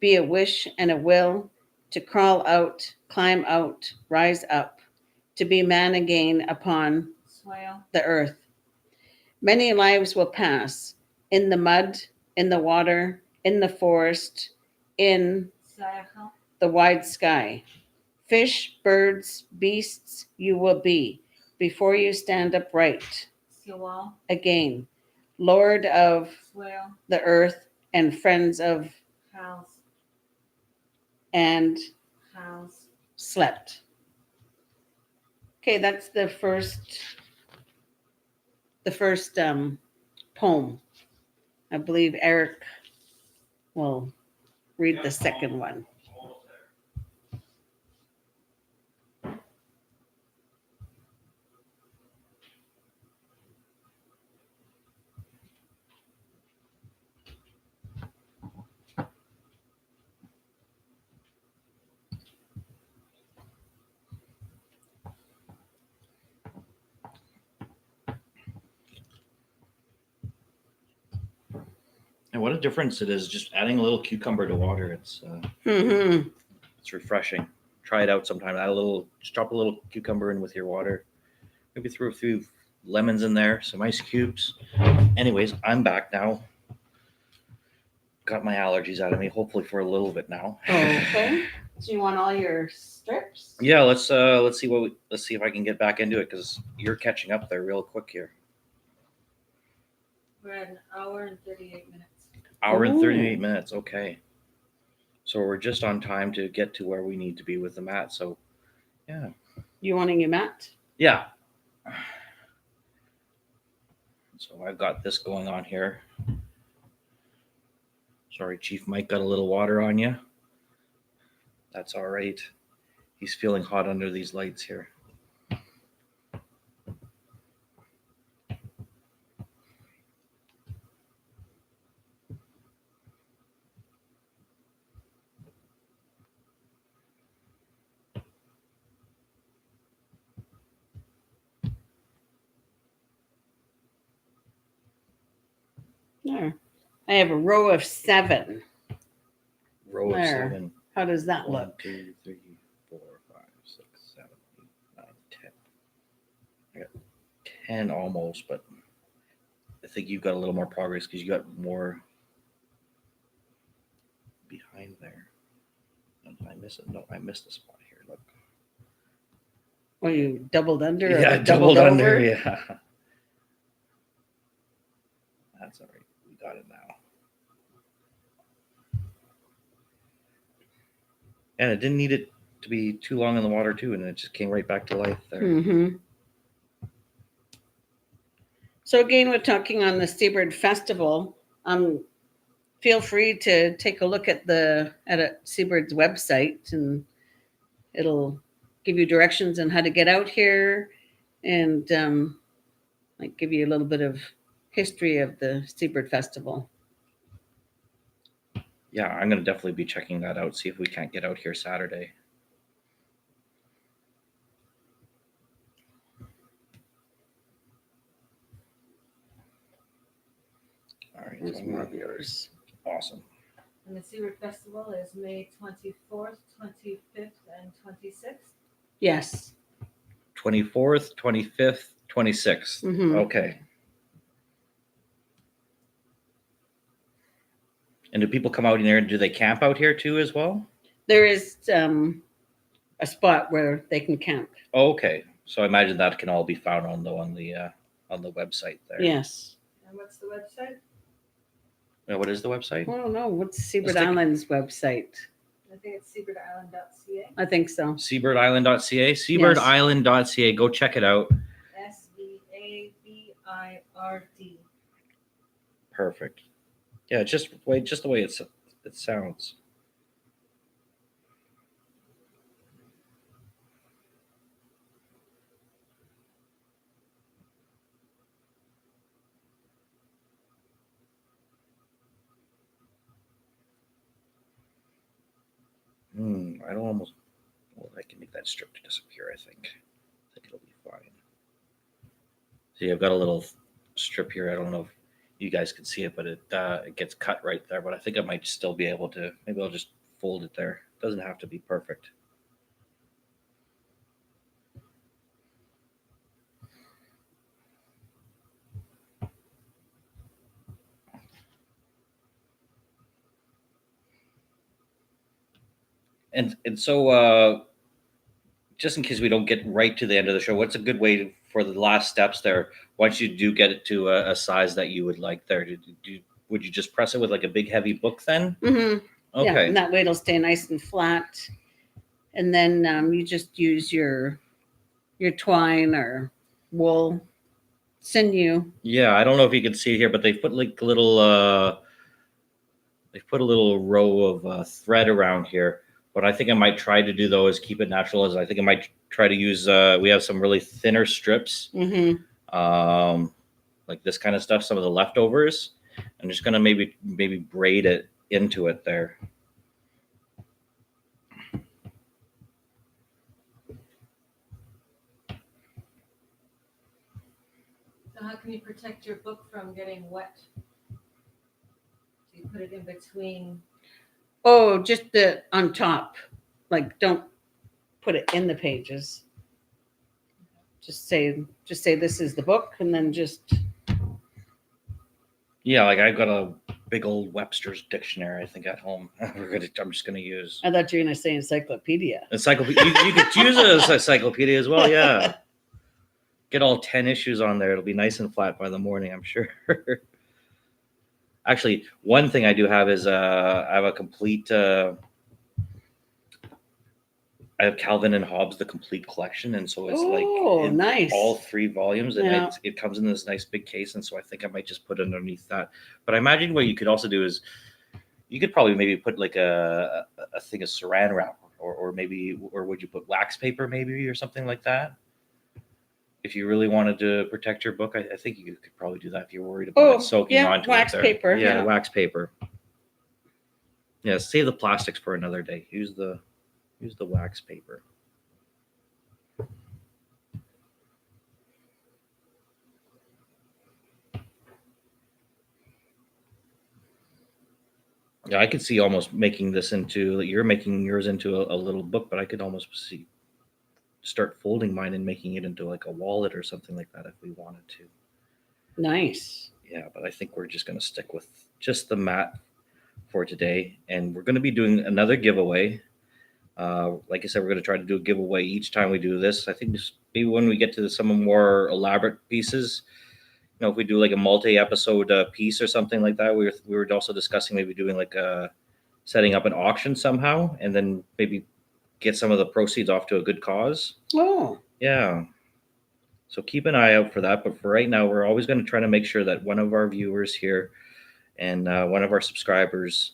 be a wish and a will to crawl out, climb out, rise up, to be man again upon Swale. the earth. Many lives will pass in the mud, in the water, in the forest, in Siakon. the wide sky. Fish, birds, beasts you will be before you stand upright Siawal. again, Lord of Swale. the earth and friends of House. and House. slept." Okay, that's the first poem. I believe Eric will read the second one. And what a difference it is just adding a little cucumber to water. Mm-hmm. It's refreshing. Try it out sometime. Add a little, just drop a little cucumber in with your water. Maybe throw a few lemons in there, some ice cubes. Anyways, I'm back now. Got my allergies out of me, hopefully for a little bit now. Okay. So you want all your strips? Yeah, let's see let's see if I can get back into it because you're catching up there real quick here. We're at an hour and 38 minutes. Hour and Ooh. 38 minutes. Okay. So we're just on time to get to where we need to be with the mat. So yeah. You wanting your mat? Yeah. So I've got this going on here. Sorry, Chief Mike, got a little water on you. That's all right. He's feeling hot under these lights here. No. I have a row of 7. Row of There. 7. How does that 1, look? 2, 3, 4, 5, 6, 7, 8, 9, 10. I got 10 almost, but I think you've got a little more progress because you got more behind there. Did I miss it? No, I missed a spot here. Look. Or you doubled under? Yeah, or doubled over? under. Yeah. That's all right. We got it now. And it didn't need it to be too long in the water too, and it just came right back to life there. Mm-hmm. So again, we're talking on the Seabird Festival. Feel free to take a look at Seabird's website, and it'll give you directions on how to get out here, and might give you a little bit of history of the Seabird Festival. Yeah, I'm gonna definitely be checking that out. See if we can't get out here Saturday. All right, There's more of yours. awesome. And the Seabird Festival is May 24th, 25th, and 26th. Yes. 24th, 25th, 26th. Mhm. Okay. And do people come out in there and do they camp out here too as well? There is a spot where they can camp. Okay. So I imagine that can all be found on the website there. Yes. And what's the website? What is the website? I don't know. What's Seabird Let's take- Island's website? I think it's seabirdisland.ca. I think so. SeabirdsIsland.ca. SeabirdsIsland.ca. Go check it out. SEABIRD. Perfect. Yeah, just the way it sounds. I don't almost. Well, I can make that strip to disappear. I think it'll be fine. See, I've got a little strip here. I don't know if you guys can see it, but it gets cut right there. But I think I might still be able to. Maybe I'll just fold it there. It doesn't have to be perfect. And so just in case we don't get right to the end of the show, what's a good way for the last steps there? Once you do get it to a size that you would like there, would you just press it with like a big heavy book then? Mm-hmm. Yeah, Okay. and that way it'll stay nice and flat. And then you just use your twine or wool sinew. Yeah, I don't know if you can see it here, but they put like little they've put a little row of thread around here. What I think I might try to do though is keep it natural. Is I think I might try to use. We have some really thinner strips, like this kind of stuff. Some of the leftovers. I'm just gonna maybe braid it into it there. So how can you protect your book from getting wet? Do you put it in between? Oh, just on top. Like don't put it in the pages. Just say this is the book, and then just. Yeah, like I've got a big old Webster's dictionary, I think, at home. I'm just gonna use I thought you were gonna say encyclopedia. encyclopedia. You could use it as an encyclopedia as well. Yeah, get all 10 issues on there. It'll be nice and flat by the morning, I'm sure. Actually, one thing I do have is I have a complete. I have Calvin and Hobbes, the complete collection, and so it's like nice. all 3 volumes, and Yeah. it comes in this nice big case, and so I think I might just put it underneath that. But I imagine what you could also do is you could probably maybe put like a thing of Saran wrap, or would you put wax paper maybe or something like that? If you really wanted to protect your book, I think you could probably do that if you're worried about it soaking onto wax it there. paper. Yeah, wax paper. Yeah, save the plastics for another day. Use the wax paper. Yeah, I could see almost making this into, you're making yours into a little book, but I could almost start folding mine and making it into like a wallet or something like that if we wanted to. Nice. Yeah, but I think we're just going to stick with just the mat for today. And we're going to be doing another giveaway. Like I said, we're going to try to do a giveaway each time we do this. I think maybe when we get to some more elaborate pieces, if we do like a multi-episode piece or something like that, we were also discussing maybe doing like setting up an auction somehow, and then maybe get some of the proceeds off to a good cause. Oh. Yeah. So keep an eye out for that. But for right now, we're always going to try to make sure that one of our viewers here and one of our subscribers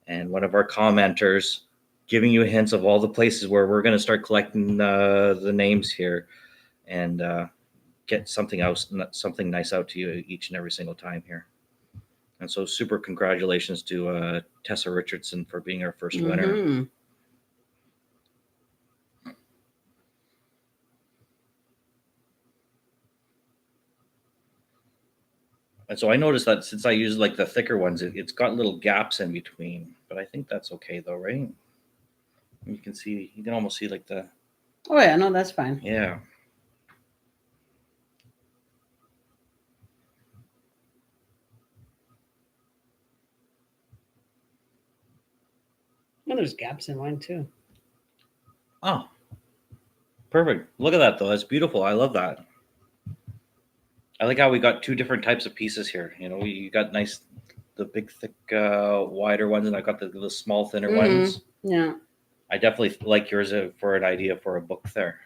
and one of our commenters giving you hints of all the places where we're going to start collecting the names here and get something else, something nice out to you each and every single time here. And so super congratulations to Tessa Richardson for being our first winner. Mhm. And so I noticed that since I use like the thicker ones, it's got little gaps in between, but I think that's okay though, right? You can see, you can almost see like the, Oh yeah, no, that's fine. yeah. Well, there's gaps in mine too. Oh, perfect. Look at that though. That's beautiful. I love that. I like how we got two different types of pieces here. You know, you got nice, the big, thick, wider ones, and I got the small, thinner ones. Yeah. I definitely like yours for an idea for a book there.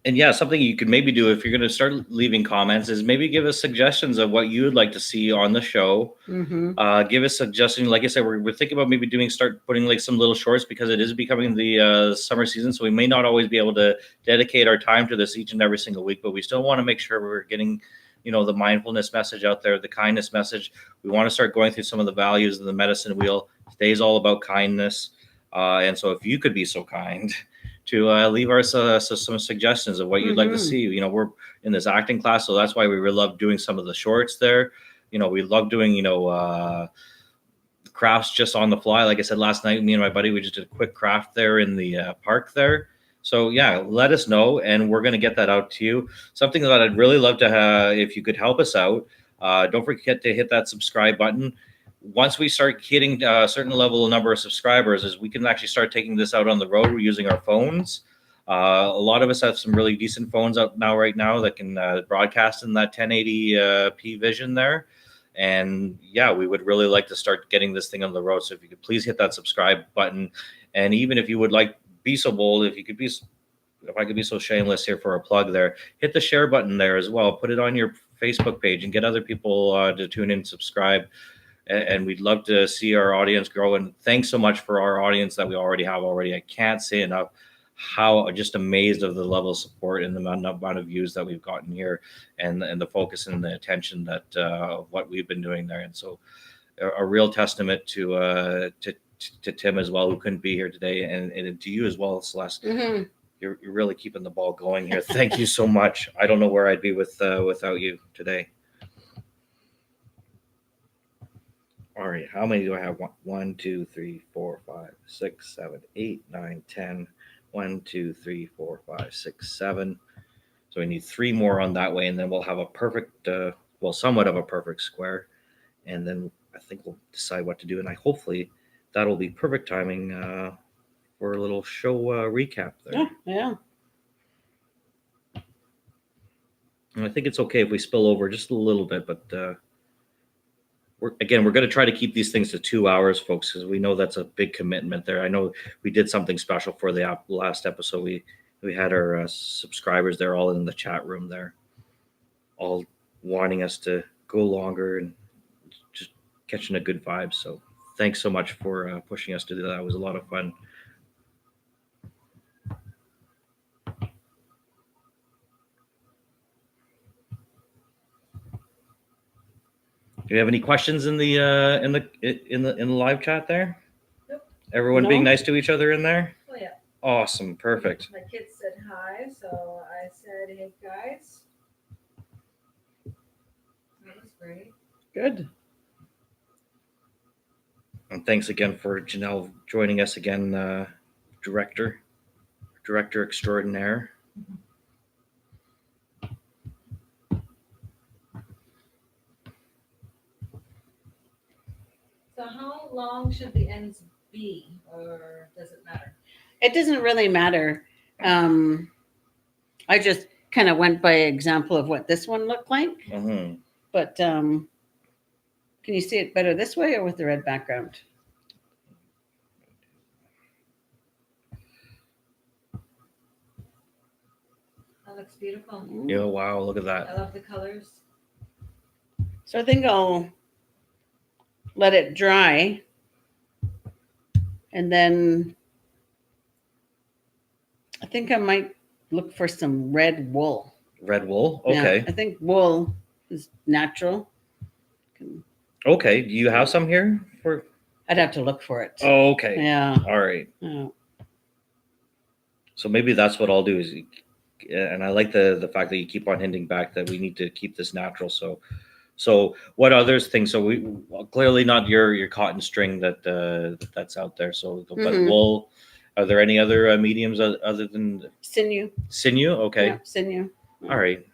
And yeah, something you could maybe do if you're going to start leaving comments is maybe give us suggestions of what you would like to see on the show. Mm-hmm. Give us suggestions. Like I said, we're thinking about maybe start putting like some little shorts because it is becoming the summer season. So we may not always be able to dedicate our time to this each and every single week, but we still want to make sure we're getting, you know, the mindfulness message out there, the kindness message. We want to start going through some of the values of the medicine wheel. Today's all about kindness. And so if you could be so kind to leave us some suggestions of what you'd like to see. You know, we're in this acting class, so that's why we really love doing some of the shorts there. You know, we love doing, you know, crafts just on the fly. Like I said last night, me and my buddy, we just did a quick craft there in the park there. So yeah, let us know, and we're going to get that out to you. Something that I'd really love to have, if you could help us out, don't forget to hit that subscribe button. Once we start hitting a certain level of number of subscribers, is we can actually start taking this out on the road using our phones. A lot of us have some really decent phones out now right now that can broadcast in that 1080p vision there. And yeah, we would really like to start getting this thing on the road. So if you could please hit that subscribe button. And even if you would like, be so bold, if I could be so shameless here for a plug there, hit the share button there as well. Put it on your Facebook page and get other people to tune in, subscribe. And we'd love to see our audience grow. And thanks so much for our audience that we already have already. I can't say enough how just amazed of the level of support and the amount of views that we've gotten here, and the focus and the attention that what we've been doing there. And so a real testament to Tim as well, who couldn't be here today, and to you as well, Celeste. Mm-hmm. You're really keeping the ball going here. Thank you so much. I don't know where I'd be without you today. All right, how many do I have? 1, 2, 3, 4, 5, 6, 7, 8, 9, 10. 1, 2, 3, 4, 5, 6, 7. So we need 3 more on that way, and then we'll have a perfect, well, somewhat of a perfect square. And then I think we'll decide what to do. And hopefully that'll be perfect timing for a little show recap there. Yeah. And I think it's okay if we spill over just a little bit, but we're going to try to keep these things to 2 hours, folks, because we know that's a big commitment there. I know we did something special for the last episode. We had our subscribers there all in the chat room there, all wanting us to go longer and just catching a good vibe. So thanks so much for pushing us to do that. It was a lot of fun. Do you have any questions in the live chat there? Nope. Everyone being nice to each other in there? Oh yeah. Awesome. Perfect. My kids said hi, so I said, hey guys. That was great. Good. And thanks again for Janelle joining us again, director extraordinaire. So how long should the ends be, or does it matter? It doesn't really matter. I just kind of went by example of what this one looked like. Mm-hmm. But can you see it better this way or with the red background? That looks beautiful. Yeah, wow, look at I that. love the colors. So I think I'll let it dry, and then I think I might look for some red wool. Red wool. Yeah, Okay. I think wool is natural. Can- Okay. Do you have some here for? I'd have to look for it. Oh, okay. Yeah. All right. Yeah. So maybe that's what I'll do is, and I like the fact that you keep on hinting back that we need to keep this natural. So what other things? So well, clearly not your cotton string that's out there. So but Mhm. wool. Are there any other mediums other than Sinew. sinew? Okay. Yeah, sinew. All right.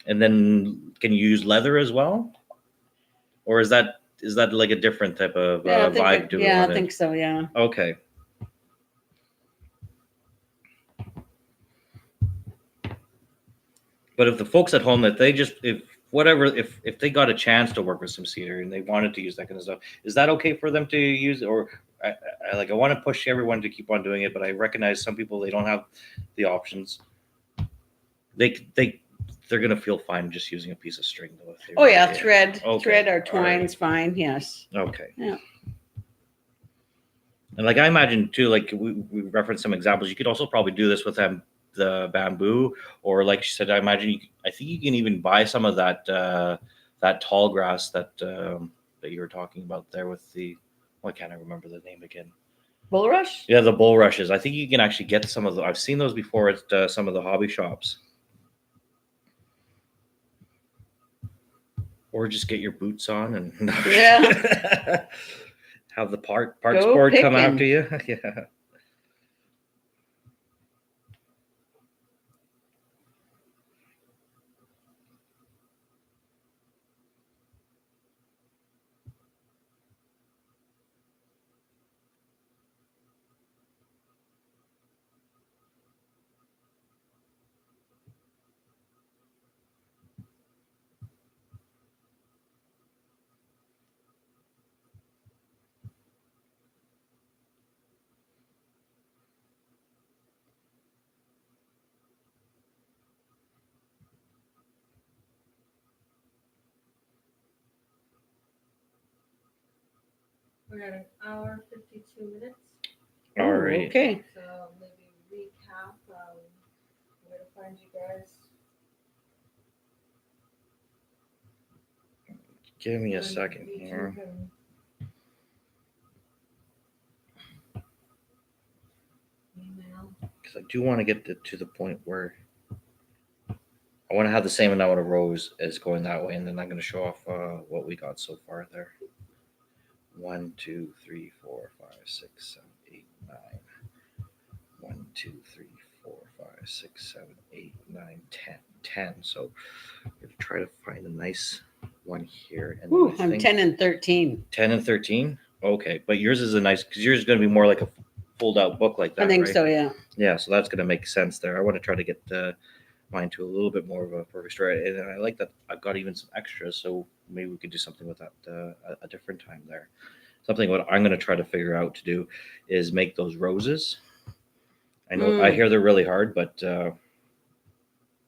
And then can you use leather as well, or is that like a different type of Yeah, vibe to it? yeah, on I it? think so. Yeah. Okay. But if the folks at home that they just if they got a chance to work with some cedar and they wanted to use that kind of stuff, is that okay for them to use? Or I want to push everyone to keep on doing it, but I recognize some people they don't have the options. They're gonna feel fine just using a piece of string though. Oh yeah, thread, Okay. thread or All right. twine's fine. Yes. Okay. Yeah. And like I imagine too, like we referenced some examples. You could also probably do this with the bamboo, or like she said, I imagine I think you can even buy some of that tall grass that you were talking about there with the. Why can't I remember the name again? Bulrush. Yeah, the bulrushes. I think you can actually get some of the. I've seen those before at some of the hobby shops. Or just get your boots on and Yeah. have the parts Go board come picking. after you. Yeah. We're at an hour 52 minutes. All Ooh, right. Okay. So maybe recap where to find you guys. Give me a on second YouTube here. and- Email. Because I do want to get to the point where I want to have the same amount of rows as going that way, and then I'm going to show off what we got so far there. 1, 2, 3, 4, 5, 6, 7, 8, 9. 1, 2, 3, 4, 5, 6, 7, 8, 9, 10. 10. So I'm going to try to find a nice one here. And Ooh, I I'm think 10 and 13. 10 and 13. Okay, but yours is a nice because yours is going to be more like a fold out book like that. I think right? so. Yeah. Yeah, so that's going to make sense there. I want to try to get mine to a little bit more of a perfect story, and I like that I've got even some extras. So maybe we could do something with that a different time there. Something what I'm going to try to figure out to do is make those roses. I know I hear they're really hard, but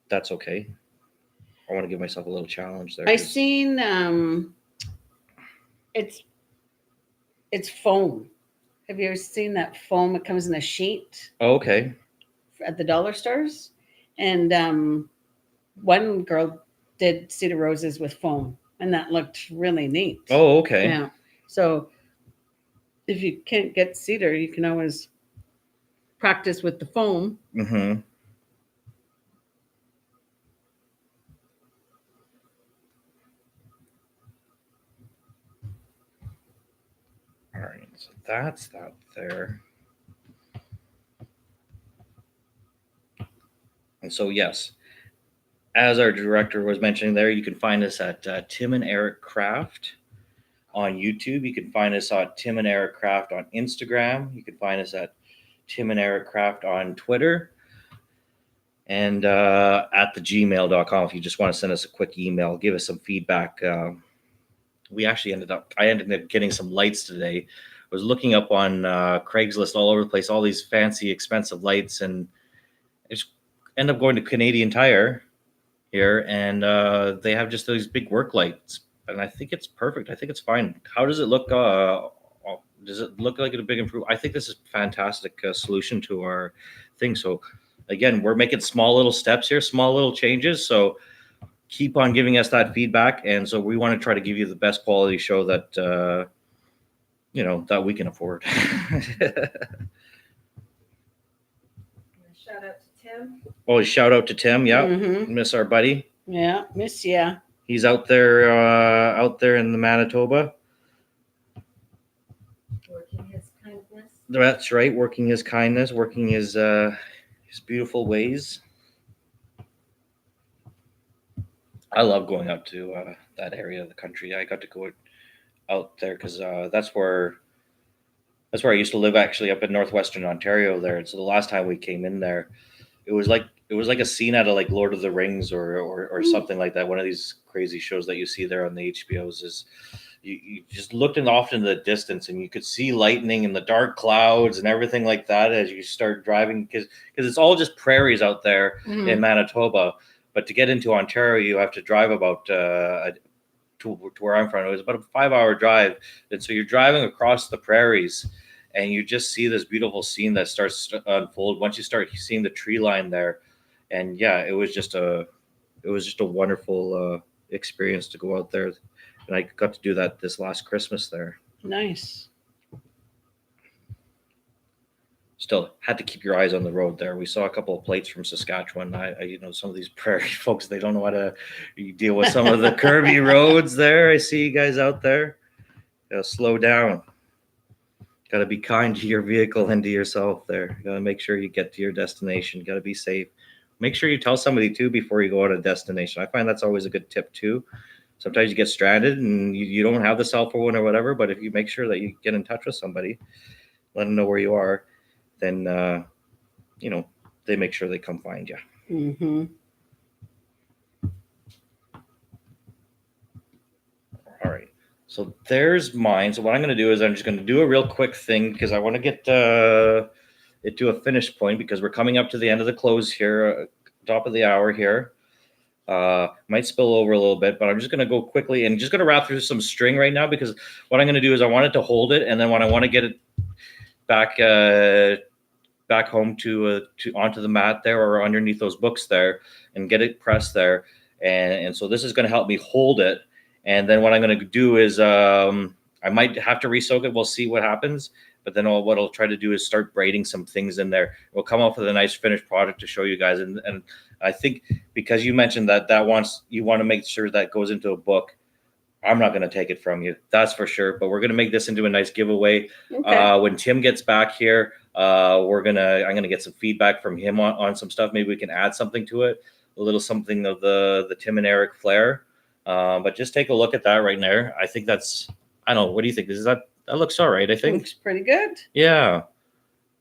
that's okay. I want to give myself a little challenge there. I seen it's foam. Have you ever seen that foam? It comes in a sheet Oh, okay. at the dollar stores, and one girl did cedar roses with foam, and that looked really neat. Oh, okay. Yeah. So if you can't get cedar, you can always practice with the foam. Mm-hmm. All right, so that's that there. And so, yes, as our director was mentioning there, you can find us at Tim and Eric Craft on YouTube. You can find us at Tim and Eric Craft on Instagram. You can find us at Tim and Eric Craft on Twitter. And at the gmail.com if you just want to send us a quick email, give us some feedback. I ended up getting some lights today. I was looking up on Craigslist all over the place, all these fancy, expensive lights, and end up going to Canadian Tire here, and they have just those big work lights, and I think it's perfect. I think it's fine. How does it look? Does it look like a big improvement? I think this is a fantastic solution to our thing. So again, we're making small little steps here, small little changes. So keep on giving us that feedback, and so we want to try to give you the best quality show that that we can afford. Shout out to Tim. Oh, shout out to Tim. Yeah, Mhm. miss our buddy. Yeah, miss ya. He's out there in the Manitoba. Working his kindness. That's right, working his kindness, working his beautiful ways. I love going out to that area of the country. I got to go out there because that's where I used to live, actually, up in northwestern Ontario there. And so the last time we came in there, it was like a scene out of like Lord of the Rings or something like that. One of these crazy shows that you see there on the HBOs is you just looked off in the distance and you could see lightning and the dark clouds and everything like that as you start driving, because it's all just prairies out there in Manitoba. But to get into Ontario, you have to drive about to where I'm from. It was about a 5-hour drive, and so you're driving across the prairies, and you just see this beautiful scene that starts to unfold once you start seeing the tree line there. And yeah, it was just a wonderful experience to go out there, and I got to do that this last Christmas there. Nice. Still had to keep your eyes on the road there. We saw a couple of plates from Saskatchewan. I some of these prairie folks, they don't know how to deal with some of the curvy roads there. I see you guys out there. Gotta slow down. Gotta be kind to your vehicle and to yourself there. Gotta make sure you get to your destination. Gotta be safe. Make sure you tell somebody too before you go on a destination. I find that's always a good tip too. Sometimes you get stranded and you don't have the cell phone or whatever, but if you make sure that you get in touch with somebody, let them know where you are, then they make sure they come find you. Mm-hmm. All right. So there's mine. So what I'm going to do is I'm just going to do a real quick thing because I want to get it to a finish point because we're coming up to the end of the close here, top of the hour here. Might spill over a little bit, but I'm just going to go quickly and just going to wrap through some string right now because what I'm going to do is I want it to hold it, and then when I want to get it back home to onto the mat there or underneath those books there and get it pressed there, and so this is going to help me hold it. And then what I'm going to do is I might have to re-soak it. We'll see what happens. But then what I'll try to do is start braiding some things in there. We'll come up with a nice finished product to show you guys. And I think because you mentioned that you want to make sure that goes into a book, I'm not going to take it from you. That's for sure. But we're going to make this into a nice giveaway. Okay. When Tim gets back here, I'm going to get some feedback from him on some stuff. Maybe we can add something to it, a little something of the Tim and Eric flair. But just take a look at that right there. I think that's, I don't know. What do you think? That looks all right, I think. Looks pretty good. Yeah.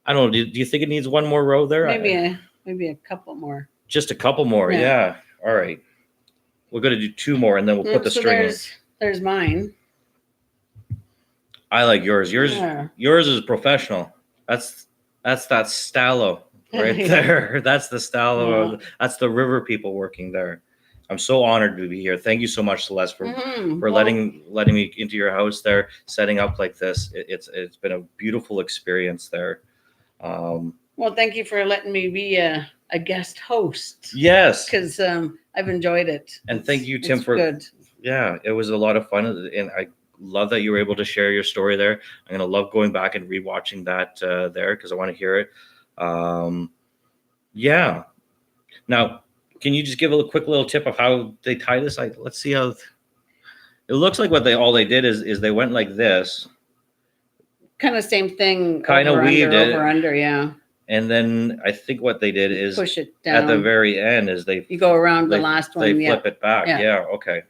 I don't know. Do you think it needs one more row there? Maybe a couple more. Just a couple more. Yeah. All right. We're going to do 2 more and then we'll put the string in. There's mine. I like yours. Yours is professional. That's that Stallo right there. That's the Stallo. Yeah. That's the river people working there. I'm so honored to be here. Thank you so much, Celeste, for letting me into your house there, setting up like this. It's been a beautiful experience there. Well, thank you for letting me be a guest host. Yes. Because I've enjoyed it. And thank you, Tim, for good. Yeah, it was a lot of fun, and I love that you were able to share your story there. I'm gonna love going back and rewatching that there because I want to hear it. Yeah. Now, can you just give a quick little tip of how they tie this? Let's see how it looks like. What they did is they went like this. Kind of same thing. Kind of weaved it over under, yeah. And then I think what they did is push it down at the very end. Is you go around the last one? They flip it back. Yeah. Okay.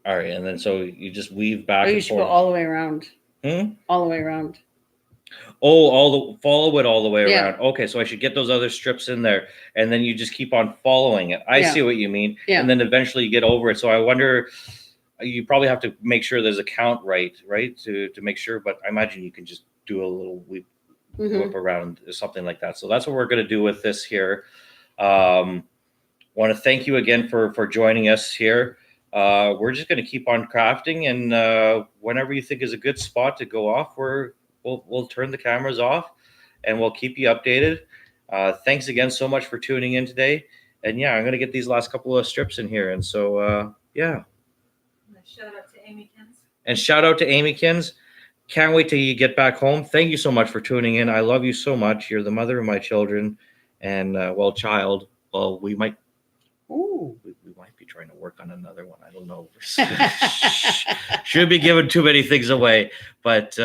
All right, and then so you just weave back. You should go all the way around. All the way around. Oh, follow it all the way around. Okay, so I should get those other strips in there, and then you just keep on following it. I see what you mean. Yeah. And then eventually you get over it. So I wonder, you probably have to make sure there's a count right to make sure. But I imagine you can just do a little whip Mhm. around, something like that. So that's what we're going to do with this here. Want to thank you again for joining us here. We're just going to keep on crafting, and whenever you think is a good spot to go off, we'll turn the cameras off, and we'll keep you updated. Thanks again so much for tuning in today. And yeah, I'm going to get these last couple of strips in here. And so, yeah. And a shout out to Amy Kins. And shout out to Amy Kins. Can't wait till you get back home. Thank you so much for tuning in. I love you so much. You're the mother of my children. And, child. Well, we might Ooh. we might be trying to work on another one. I don't know. Should be giving too many things away. But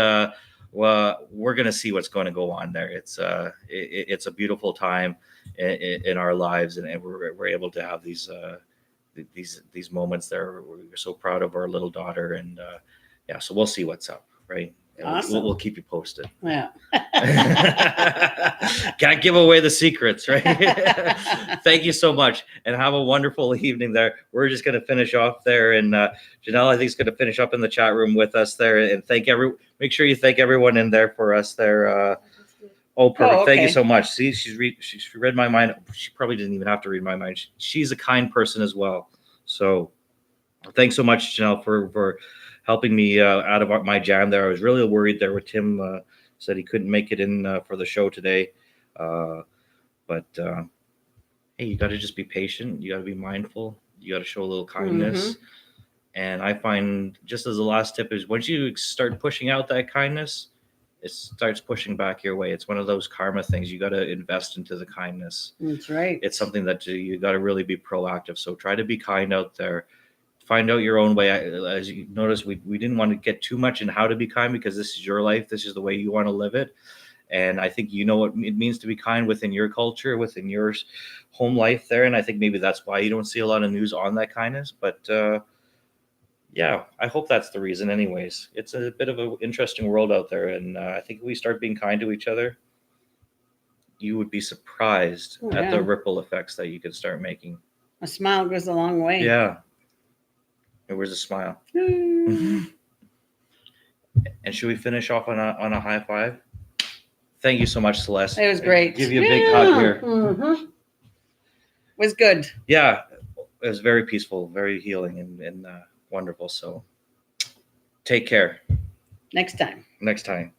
well, we're going to see what's going to go on there. It's a beautiful time in our lives, and we're able to have these moments there. We're so proud of our little daughter, and yeah, so we'll see what's up, right? And Awesome. we'll keep you posted. Yeah. Can't give away the secrets, right? Thank you so much, and have a wonderful evening there. We're just going to finish off there, and Janelle, I think, is going to finish up in the chat room with us there, and make sure you thank everyone in there for us there. Oh, perfect. Oh, Thank you okay. so much. See, she read my mind. She probably didn't even have to read my mind. She's a kind person as well. So thanks so much, Janelle, for helping me out of my jam there. I was really worried there with Tim. Said he couldn't make it in for the show today. But hey, you got to just be patient. You got to be mindful. You got to show a little kindness. Mm-hmm. And I find, just as the last tip, is once you start pushing out that kindness, it starts pushing back your way. It's one of those karma things. You got to invest into the kindness. That's right. It's something that you got to really be proactive. So try to be kind out there. Find out your own way. As you notice, we didn't want to get too much in how to be kind, because this is your life. This is the way you want to live it. And I think you know what it means to be kind within your culture, within your home life there. And I think maybe that's why you don't see a lot of news on that kindness. But yeah, I hope that's the reason anyways. It's a bit of an interesting world out there. And I think if we start being kind to each other, you would be surprised at the ripple effects that you can start making. A smile goes a long way. Yeah. And where's the smile? Mm. And should we finish off on a high five? Thank you so much, Celeste. It was great. Give you a big hug here. Mm-hmm. Was good. Yeah, it was very peaceful, very healing, and wonderful. So take care. Next time. Next time.